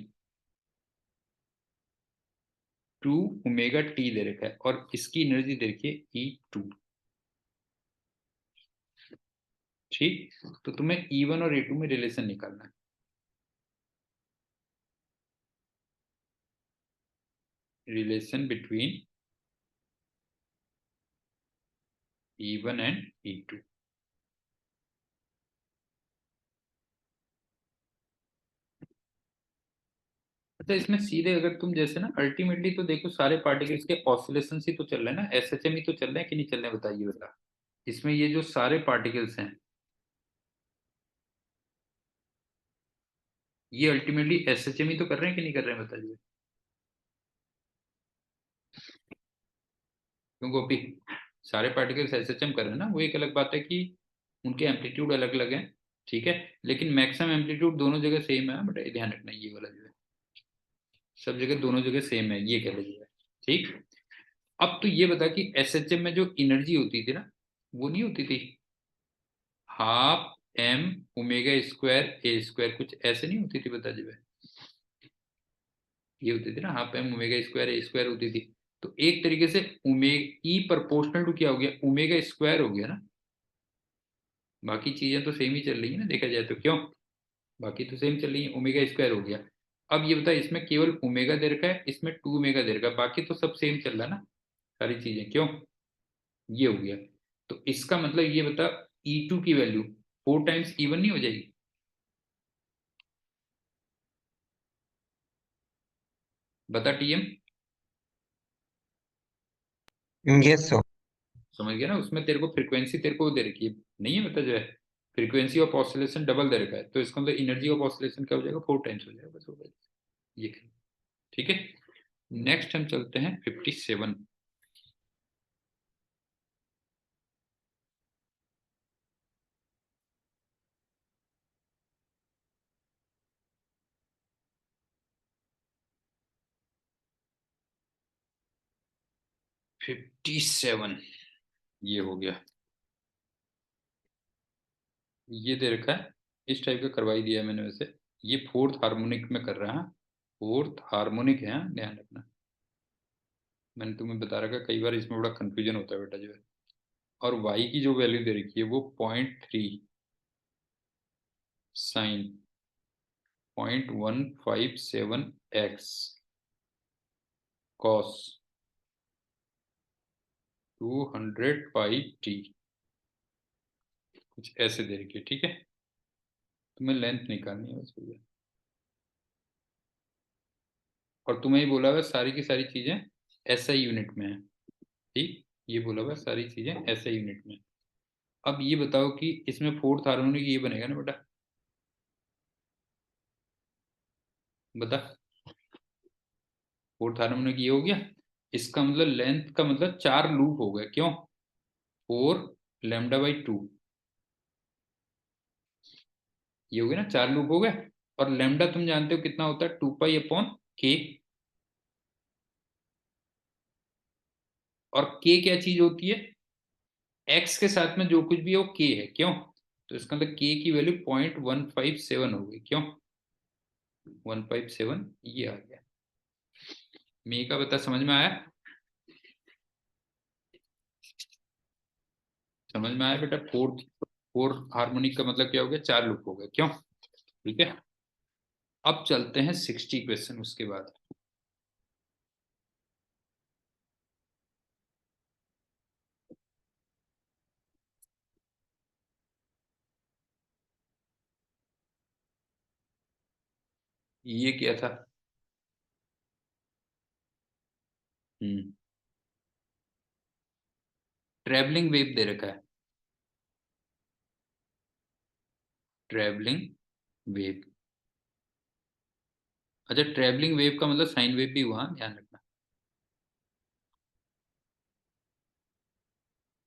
2 omega t दे रखा है। और इसकी एनर्जी दे रखी है E2। ठीक, तो तुम्हें E1 और E2 में रिलेशन निकालना है। Relation between E1 and E2। अच्छा, इसमें सीधे अगर तुम जैसे ना अल्टीमेटली तो देखो सारे पार्टिकल्स के ऑसिलेशन ही तो चल रहे हैं ना, एसएचएम ही तो चल रहे हैं कि नहीं चल रहे हैं बताइए बता। इसमें ये जो सारे पार्टिकल्स हैं ये अल्टीमेटली एसएचएम ही तो कर रहे हैं कि नहीं कर रहे हैं बताइए। क्यों गोपी? सारे पार्टिकल्स एसएचएम कर रहे हैं ना। वो एक अलग बात है कि उनके एम्पलीट्यूड अलग अलग हैं, ठीक है। लेकिन मैक्सिमम एम्पलीट्यूड दोनों जगह सेम है, बट ध्यान रखना ये वाला जो है सब जगह दोनों जगह सेम है, ये कह लीजिए। ठीक। अब तो ये बता कि एसएचएम में जो एनर्जी होती थी ना, वो नहीं होती थी हाफ एम ओमेगा स्क्वायर ए स्क्वायर, कुछ ऐसे नहीं होती थी बता जो है। ये होती थी ना हाफ एम ओमेगा स्क्वायर ए स्क्वायर होती थी। तो एक तरीके से ओमेगा ई प्रोपोर्शनल टू क्या हो गया? ओमेगा स्क्वायर हो गया ना। बाकी चीजें तो सेम ही चल रही है ना देखा जाए तो, क्यों? बाकी तो सेम चल रही है, ओमेगा स्क्वायर हो गया। अब ये बता, इसमें केवल ओमेगा दे रखा है, इसमें 2 ओमेगा दे रखा है, बाकी तो सब सेम चल रहा है ना सारी चीजें, क्यों? ये हो गया। तो इसका मतलब ये बता E2 की वैल्यू 4 टाइम्स E1 नहीं हो जाएगी? बता टीएम। Yes sir. समझ गया ना? उसमें तेरे को फ्रीक्वेंसी तेरे को दे रखी है, नहीं है बता जो है। फ्रीक्वेंसी ऑफ ऑसिलेशन डबल दे रखा है, तो इसका मतलब एनर्जी ऑफ ऑसिलेशन क्या हो जाएगा? 4 टाइम्स हो जाएगा, बस हो गया। ये ठीक है। नेक्स्ट हम चलते हैं 57। 57 ये हो गया। ये दे रखा है, इस टाइप का करवाई दिया है मैंने वैसे। ये फोर्थ हार्मोनिक में कर रहा है, फोर्थ हार्मोनिक है, ध्यान रखना। मैंने तुम्हें बता रखा कई बार इसमें बड़ा कंफ्यूजन होता है बेटा जो है। और y की जो वैल्यू दे रखी है वो 0.3 sign 0.157 x cos 200 pi T, कुछ ऐसे दे रखी है, ठीक है। तुम्हें लेंथ निकालनी है बस भैया। और तुम्हें ही बोला हुआ है सारी की सारी चीजें ऐसा यूनिट में है, ठीक। ये बोला हुआ है सारी चीजें ऐसा यूनिट में। अब ये बताओ कि इसमें फोर्थ हार्मोनिक ये बनेगा ना बेटा, बता। फोर्थ हार्मोनिक ये हो गया। इसका मतलब लेंथ का मतलब 4 लूप हो गए, क्यों? 4 लैम्डा/2 ये हो गया ना, 4 लूप हो गए। और लैम्डा तुम जानते हो कितना होता है? 2 पाई अपॉन के। और के क्या चीज होती है, एक्स के साथ में जो कुछ भी है वो के है, क्यों? तो इसका मतलब के की वैल्यू 0.157 हो गई, क्यों? 157 ये आ गया। मे का बता, समझ में आया? समझ में आया बेटा? फोर हार्मोनिक का मतलब क्या हो गया, 4 लूप हो गए, क्यों? ठीक है। अब चलते हैं 60 क्वेश्चन उसके बाद। ये क्या था? हम्म ट्रेवलिंग वेव दे रखा है, ट्रेवलिंग वेव। अच्छा, ट्रेवलिंग वेव का मतलब साइन वेव भी हुआ, ध्यान रखना।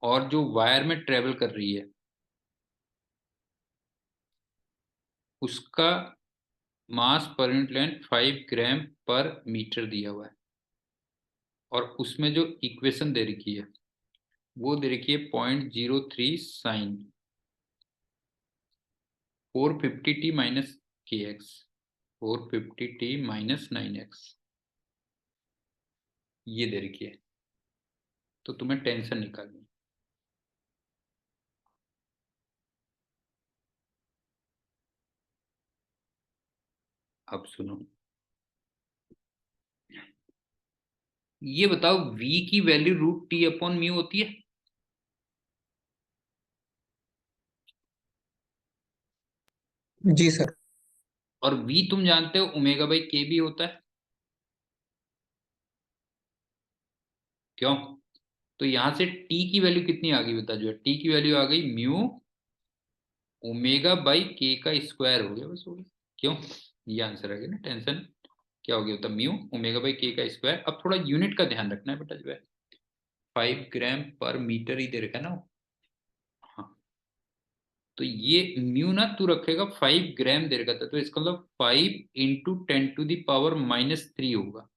और जो वायर में ट्रेवल कर रही है उसका मास पर यूनिट लेंथ 5 ग्राम पर मीटर दिया हुआ है, और उसमें जो इक्वेशन दे रखी है वो दे रखी है 0.03 साइन 450t माइनस के एक्स, 450t माइनस 9x, ये दे रखी है। तो तुम्हें टेंशन निकालनी है। अब सुनो, ये बताओ v की वैल्यू √t/μ होती है, जी सर। और v तुम जानते हो ω/k भी होता है, क्यों? तो यहां से t की वैल्यू कितनी आ गई बता, जो है t की वैल्यू आ गई μ ω/k का स्क्वायर हो गया, बस हो गया, क्यों? ये आंसर आ गया ना, टेंशन क्या हो गया, होता μ ω/k का स्क्वायर। अब थोड़ा यूनिट का ध्यान रखना है बेटा, जो है 5 ग्राम पर मीटर ही दे रखा है ना हाँ, तो ये म्यू ना तू रखेगा 5 ग्राम दे रखा था, तो इसका मतलब 5 × 10⁻³ होगा,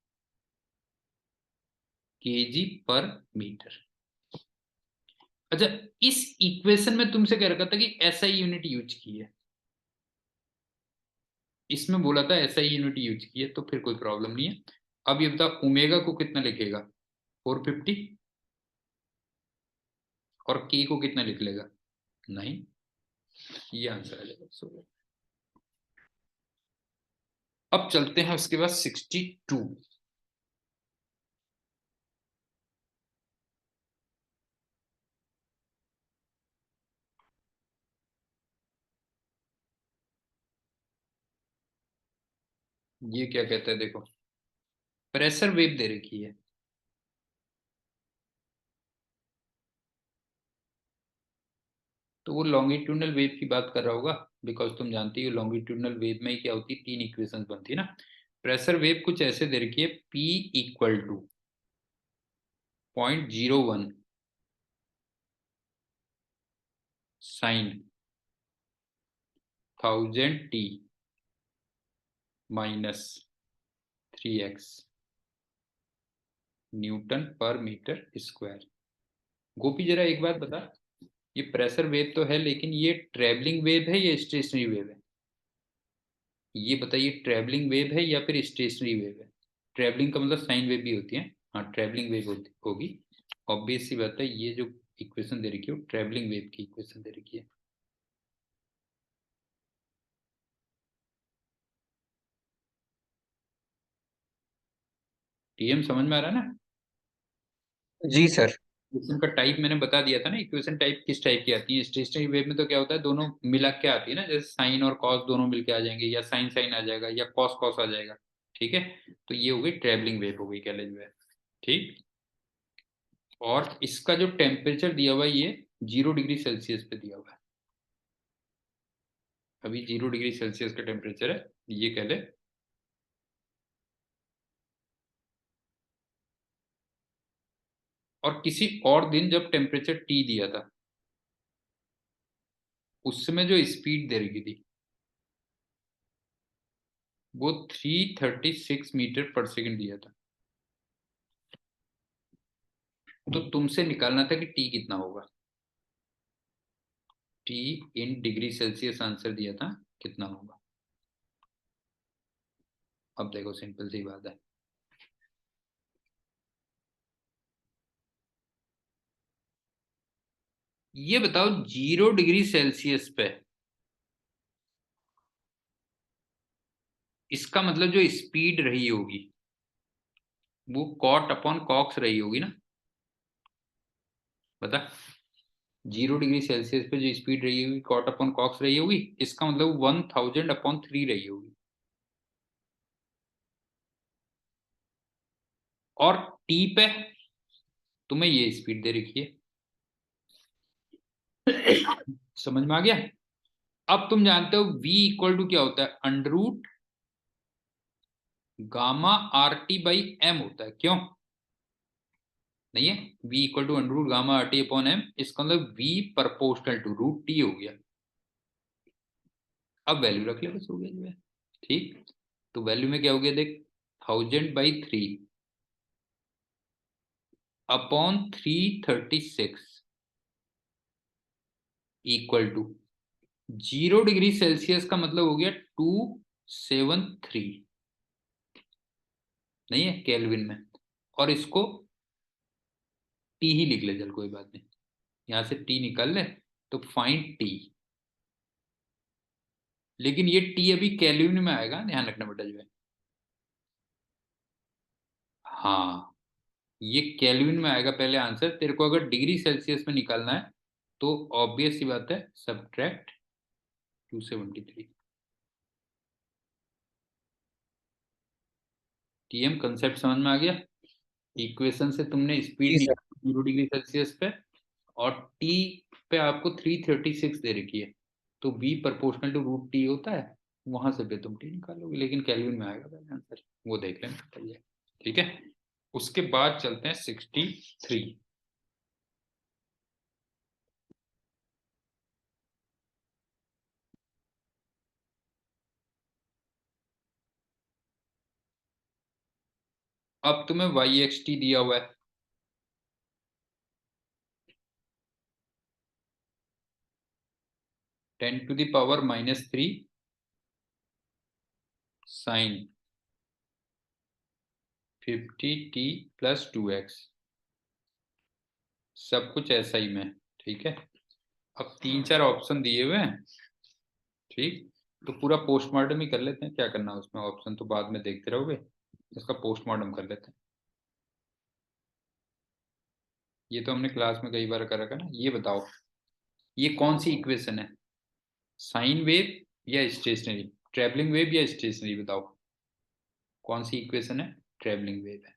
kg/मीटर। अच्छा, इस इक्वेशन में तुमसे कह रखा था कि एसआई यूनिट यूज की है, इसमें बोला था एसआई यूनिट यूज की है, तो फिर कोई प्रॉब्लम नहीं है। अब ये बता, ओमेगा को कितना लिखेगा, 450, और के को कितना लिख लेगा, 9। ये आंसर आ जाएगा। अब चलते हैं उसके बाद 62। ये क्या कहता है देखो, प्रेशर वेव दे रखी है, तो वो लॉन्गिट्यूडनल वेव की बात कर रहा होगा, बिकॉज तुम जानती हो लॉन्गिट्यूडनल वेव में क्या होती है, 3 इक्वेशंस बनती है ना। प्रेशर वेव कुछ ऐसे दे रखी है, P equal to 0.01 sine 1000t minus 3x Nm/मीटर स्क्वायर। गोपी जरा एक बात बता, ये प्रेशर वेव तो है, लेकिन ये ट्रेवलिंग वेव है या स्टेशनरी वेव है? ये बताइए, ट्रेवलिंग वेव है या फिर स्टेशनरी वेव है? ट्रेवलिंग का मतलब साइन वेव भी होती है, हाँ ट्रेवलिंग वेव होगी। ऑब्वियस सी बात है, ये जो इक्वेशन दे रखी है वो ट्रेवलिंग वेव की इक्वेशन दे रखी है। टीएम समझ में आ रहा है ना? जी सर। इक्वेशन का टाइप मैंने बता दिया था ना, इक्वेशन टाइप किस टाइप की आती है। स्टेशनरी वेव में तो क्या होता है, दोनों मिला के आती है ना, जैसे साइन और कॉस दोनों मिलके आ जाएंगे, या साइन साइन आ जाएगा, या कॉस कॉस आ जाएगा। ठीक है, तो ये हो गई ट्रेवलिंग वेव, हो गई कह जो है। ठीक। और इसका जो टेम्परेचर दिया हुआ है, ये 0 डिग्री सेल्सियस पे दिया हुआ है। अभी 0 डिग्री सेल्सियस का टेम्परेचर है, ये कह ले। और किसी और दिन जब टेम्परेचर टी दिया था, उस समय जो स्पीड दे रखी थी वो 336 मीटर पर सेकंड दिया था। तो तुमसे निकालना था कि टी कितना होगा। T in degree Celsius answer दिया था, कितना होगा। अब देखो सिंपल सी बात है। ये बताओ 0 डिग्री सेल्सियस पे इसका मतलब जो स्पीड रही होगी वो कॉट अपॉन कॉक्स रही होगी ना। बता। 0 डिग्री सेल्सियस पे जो स्पीड रही होगी कॉट अपॉन कॉक्स रही होगी, इसका मतलब 1000/3 रही होगी। और टी पे तुम्हें ये स्पीड दे रखी है। समझ में आ गया। अब तुम जानते हो v इक्वल टू क्या होता है, under root gamma r t by m होता है, क्यों नहीं है। v equal to under root gamma r t upon m, इसका मतलब v proportional to root t हो गया। अब वैल्यू रख ले बस, हो गया जो है। ठीक। तो वैल्यू में क्या हो गया देख, 1000/3 upon 336 equal to 0 degree Celsius का मतलब हो गया 273, नहीं है केल्विन में। और इसको टी ही लिख ले, चल कोई बात नहीं, यहां से टी निकाल ले। तो फाइंड टी, लेकिन ये टी अभी केल्विन में आएगा, ध्यान रखना बेटा जो है। हाँ, ये केल्विन में आएगा पहले आंसर। तेरे को अगर डिग्री सेल्सियस में निकालना है तो ऑब्वियस सी बात है, सब्ट्रैक्ट 273। टीएम कंसेप्ट समझ में आ गया। इक्वेशन से तुमने स्पीड जी सर। निकाली 0 डिग्री सेल्सियस पे, और टी पे आपको 336 दे रखी है। तो b proportional to root t होता है, वहां से भी तुम टी निकालोगे, लेकिन केल्विन में आएगा पहले आंसर, वो देख लेना पहले। ठीक है। उसके बाद चलते हैं 63। अब तुम्हें वाई एक्स टी दिया हुआ है, 10⁻³ साइन 50t+2x, सब कुछ ऐसा ही में। ठीक है। अब 3-4 ऑप्शन दिए हुए हैं। ठीक। तो पूरा पोस्टमार्टम ही कर लेते हैं, क्या करना है उसमें, ऑप्शन तो बाद में देखते रहोगे, इसका पोस्टमार्टम कर लेते हैं। ये तो हमने क्लास में कई बार कर रखा है ना। ये बताओ, ये कौन सी इक्वेशन है, साइन वेव या स्टेशनरी, ट्रेवलिंग वेव या स्टेशनरी, बताओ कौन सी इक्वेशन है, ट्रेवलिंग वेव है।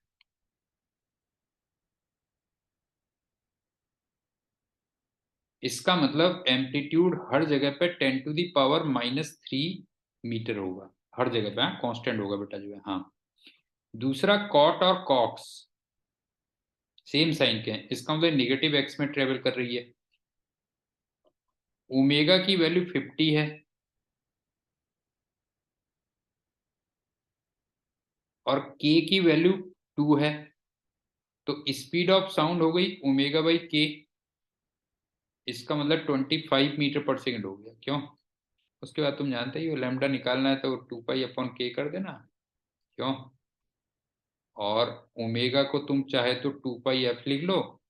इसका मतलब एम्पलीट्यूड हर जगह पे 10⁻³ मीटर होगा, हर जगह पे कांस्टेंट होगा बेटा जो है। हाँ। दूसरा कॉट और कॉक्स सेम साइन के हैं, इसका मतलब निगेटिव एक्स में ट्रेवल कर रही है। ओमेगा की वैल्यू 50 है और के की वैल्यू 2 है। तो स्पीड ऑफ साउंड हो गई ω/k, इसका मतलब 25 मीटर पर सेकेंड हो गया, क्यों। उसके बाद तुम जानते ही हो, लैम्डा निकालना है तो 2π/k कर देना, क्यों। और ओमेगा को तुम चाहे तो 2πf लिख लो,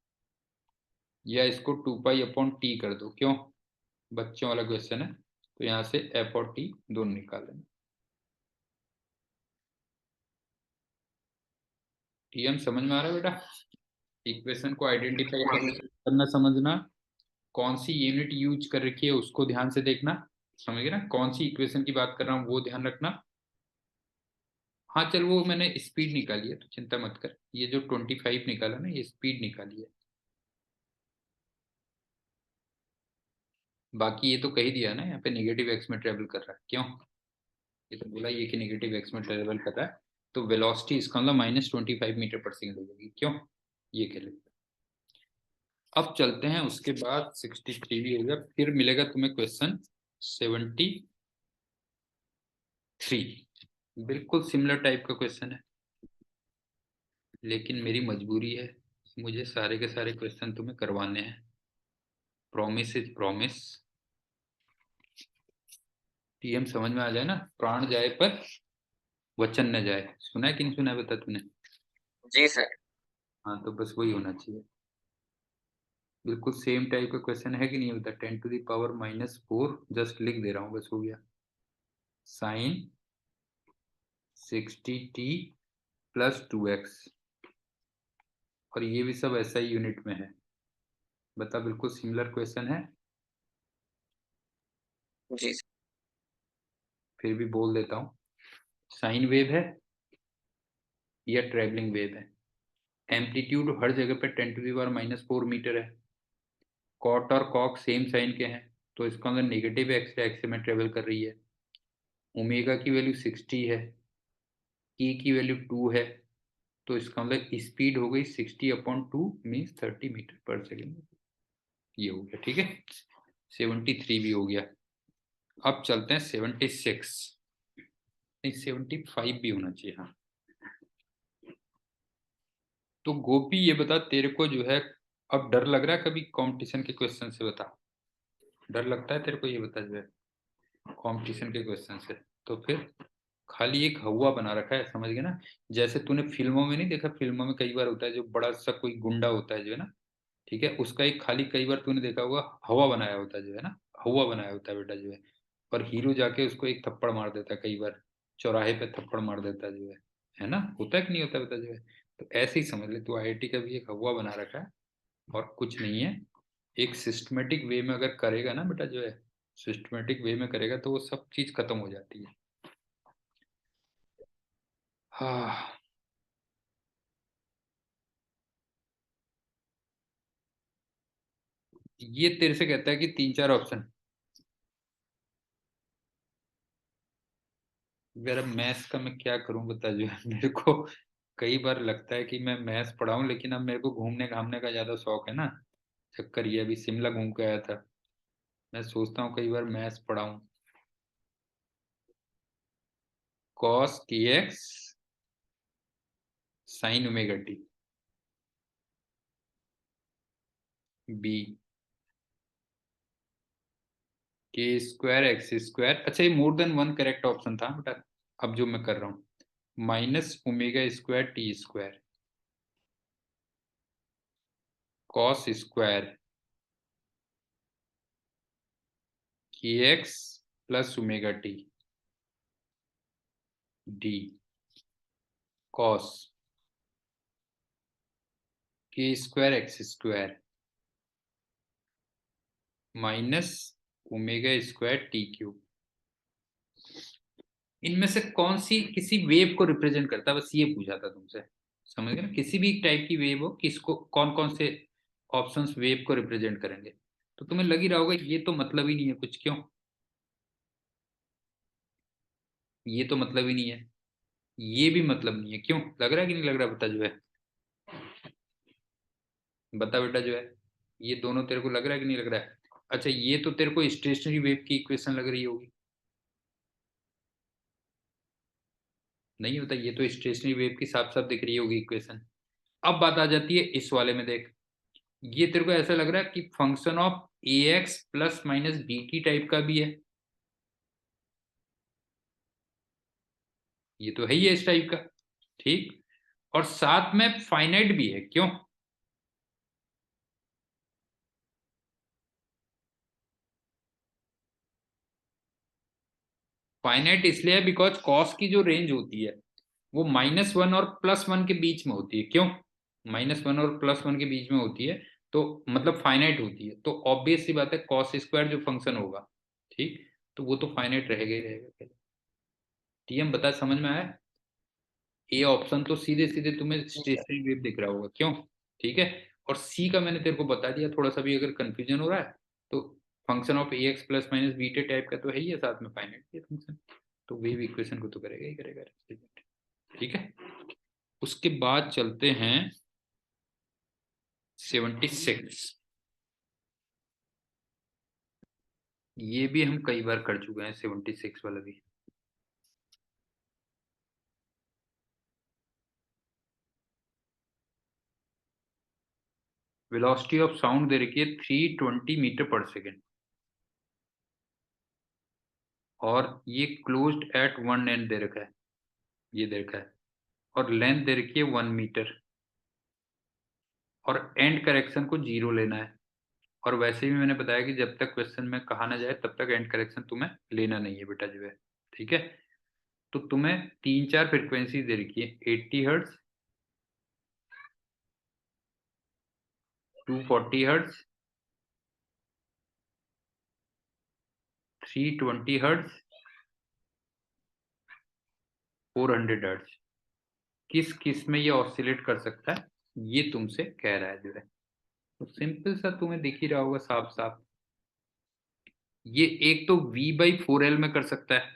या इसको 2π/t कर दो, क्यों, बच्चों वाला क्वेश्चन है। तो यहाँ से एफ और टी दोनों निकाल लेना। टीएम समझ में आ रहा है बेटा। इक्वेशन को आइडेंटिफाई करना समझना, कौन सी यूनिट यूज कर रखी है उसको ध्यान से देखना, समझ गए ना, कौन सी इक्वेशन की बात कर रहा हूँ वो ध्यान रखना। हाँ चल, वो मैंने स्पीड निकाली है तो चिंता मत कर, ये जो 25 निकाला ना ये स्पीड निकाली है। बाकी ये तो कह ही दिया ना, यहाँ पे नेगेटिव एक्स में ट्रेवल कर रहा है, क्यों, ये तो बोला ये कि नेगेटिव एक्स में ट्रेवल कर रहा है। तो वेलोसिटी इसका मतलब -25 मीटर पर सेकेंड हो जाएगी, क्यों, ये कह लेते हैं। अब चलते हैं, उसके बाद 63 भी हो गया, फिर मिलेगा तुम्हें क्वेश्चन 73। बिल्कुल सिमिलर टाइप का क्वेश्चन है, लेकिन मेरी मजबूरी है मुझे सारे के सारे क्वेश्चन तुम्हें करवाने हैं। Promise is promise. टीएम समझ में आ जाए ना, प्राण जाए पर वचन न जाए। सुना है कि नहीं सुना है, बता तूने? जी सर। हाँ, तो बस वही होना चाहिए। बिल्कुल सेम टाइप का क्वेश्चन है कि नहीं होता? 10⁻⁻⁴ जस्ट लिख दे रहा हूँ, बस हो गया। साइन 60t प्लस 2x, और ये भी सब ऐसा ही यूनिट में है। बता, बिल्कुल सिमिलर क्वेश्चन है। जी सर। फिर भी बोल देता हूँ, साइन वेव है या ट्रेवलिंग वेव है? एम्पलीट्यूड हर जगह पे 10⁻⁻⁴ मीटर है। कॉट और कॉक सेम साइन के हैं, तो इसका मतलब नेगेटिव एक्स एक्स में ट्रेवल कर रही है। ओमेगा की वैल्यू 60 है, ई की वैल्यू 2 है, तो इसका मतलब स्पीड हो गई 60/2 मीन्स 30 मीटर पर सेकेंड। ये हो गया, ठीक है। 73 भी हो गया। अब चलते हैं 76, नहीं 75 भी होना चाहिए, हाँ। तो गोपी ये बता, तेरे को जो है अब डर लग रहा है कभी कंपटीशन के क्वेश्चन से? बता, डर लगता है तेरे को, ये बता जो है कंपटीशन के क्वेश्चन से? तो फिर खाली एक हवा बना रखा है, समझ गया ना? जैसे तूने फिल्मों में नहीं देखा, फिल्मों में कई बार होता है जो बड़ा सा कोई गुंडा होता है जो है ना, ठीक है, उसका एक खाली कई बार तूने देखा होगा हवा बनाया होता है जो है ना, हवा बनाया होता है बेटा जो है। और हीरो जाके उसको एक थप्पड़ मार देता है, कई बार चौराहे पे थप्पड़ मार देता है जो है ना? होता है कि नहीं होता बेटा जो है? तो ऐसे ही समझ ले, तू आईआईटी का भी एक हवा बना रखा है, और कुछ नहीं है। एक सिस्टमेटिक वे में अगर करेगा ना बेटा जो है, सिस्टमेटिक वे में करेगा तो वो सब चीज खत्म हो जाती है। हाँ, ये तेरे से कहता है कि 3 4 ऑप्शन। यार मैथ्स का मैं क्या करूं बता जो है मेरे को कई बार लगता है कि मैं मैथ्स पढ़ाऊं, लेकिन अब मेरे को घूमने घामने का ज्यादा शौक है ना। चक्कर ये, अभी शिमला घूम के आया था। मैं सोचता हूँ कई बार मैथ्स पढ़ाऊं। कॉस की x sine omega t. B k square x square. अच्छा, ये more than one correct option था बेटा। अब जो मैं कर रहा हूँ, minus omega square t square, cos square k x plus omega t, D cos k square x square minus omega square t cube. इनमें से कौन सी किसी वेव को रिप्रेजेंट करता है, बस ये पूछा था तुमसे। समझ गए ना? किसी भी टाइप की वेव हो, किसको कौन कौन से ऑप्शंस वेव को रिप्रेजेंट करेंगे। तो तुम्हें लग ही रहा होगा ये तो मतलब ही नहीं है कुछ, क्यों? ये तो मतलब ही नहीं है, ये भी मतलब नहीं है, क्यों लग रहा है कि नहीं लग रहा? बता जो है, बता बेटा जो है, ये दोनों तेरे को लग रहा है कि नहीं लग रहा है? अच्छा, ये तो तेरे को स्टेशनरी वेव की इक्वेशन लग रही होगी। नहीं होता, ये तो स्टेशनरी वेव की साफ साफ दिख रही होगी इक्वेशन। अब बात आ जाती है इस वाले में, देख। ये तेरे को ऐसा लग रहा है कि function of a x plus minus b t type का भी है। ये तो है ही है इस टाइप का, ठीक। और साथ में फाइनाइट भी है, क्यों? फाइनाइट इसलिए है बिकॉज कॉस की जो रेंज होती है वो -1 और +1 के बीच में होती है, क्यों? -1 और +1 के बीच में होती है, तो मतलब फाइनाइट होती है, तो ऑब्वियस सी बात है कॉस स्क्वायर जो फंक्शन होगा, ठीक, तो वो तो फाइनाइट रहेगा ही रहेगा। टीएम बता, समझ में आया? ए ऑप्शन तो सीधे सीधे तुम्हें स्टेशनरी वेव दिख रहा होगा, क्यों? ठीक है। और सी का मैंने तेरे को बता दिया, थोड़ा सा भी अगर कंफ्यूजन हो रहा है तो function of a x plus minus beta type का तो है ही है, साथ में फाइनाइट ये फंक्शन, तो वेव इक्वेशन को तो करेगा ही करेगा। ठीक है। उसके बाद चलते हैं 76। ये भी हम कई बार कर चुके हैं, 76 वाला भी। वेलोसिटी ऑफ साउंड दे रखी है 320 मीटर पर सेकेंड, और ये closed eight one and they रखा है, ये दे रखा है, और लेंथ दे रखी है 1 मीटर, और एंड करेक्शन को 0 लेना है। और वैसे भी मैंने बताया कि जब तक क्वेश्चन में कहा ना जाए तब तक एंड करेक्शन तुम्हें लेना नहीं है बेटा जो है, ठीक है। तो तुम्हें 3-4 फ्रिक्वेंसी दे रखी है, 80 हर्ट्ज, 240 हर्ट्ज, 320 हर्ट्ज, 400 हर्ट्ज। किस किस में ये ऑसिलेट कर सकता है, ये तुमसे कह रहा है जो है। तो सिंपल सा तुम्हें दिख ही रहा होगा साफ साफ, ये एक तो V/4L में कर सकता है,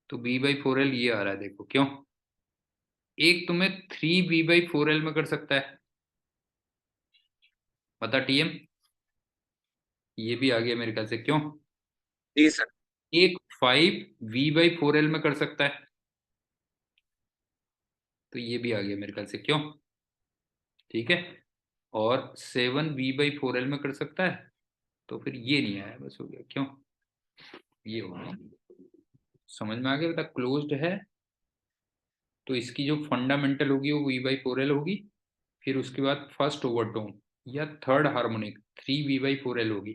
तो V/4L ये आ रहा है देखो क्यों। एक तुम्हें 3V/4L में कर सकता है, बता TM, ये भी आ गया मेरे ख्याल से क्यों। जी सर। एक 5V/4L में कर सकता है, तो ये भी आ गया मेरे ख्याल से क्यों, ठीक है। और 7V/4L में कर सकता है, तो फिर ये नहीं आया, बस हो गया क्यों, ये हो गया। समझ में आ गया बेटा, क्लोज्ड है तो इसकी जो फंडामेंटल होगी वो V/4L होगी, फिर उसके बाद फर्स्ट ओवरटोन या थर्ड हार्मोनिक 3V/4L होगी,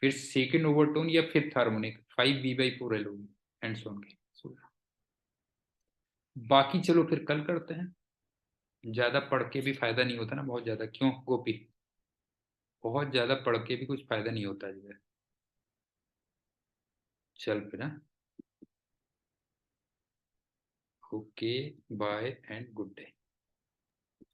फिर सेकेंड ओवरटोन या फिफ्थ हार्मोनिक 5V/4L होगी, एंड सो ऑन के। बाकी चलो फिर कल करते हैं, ज्यादा पढ़ के भी फायदा नहीं होता ना, बहुत ज्यादा क्यों गोपी, बहुत ज्यादा पढ़ के भी कुछ फायदा नहीं होता जो है। चल फिर, हाँ, okay, bye and good day.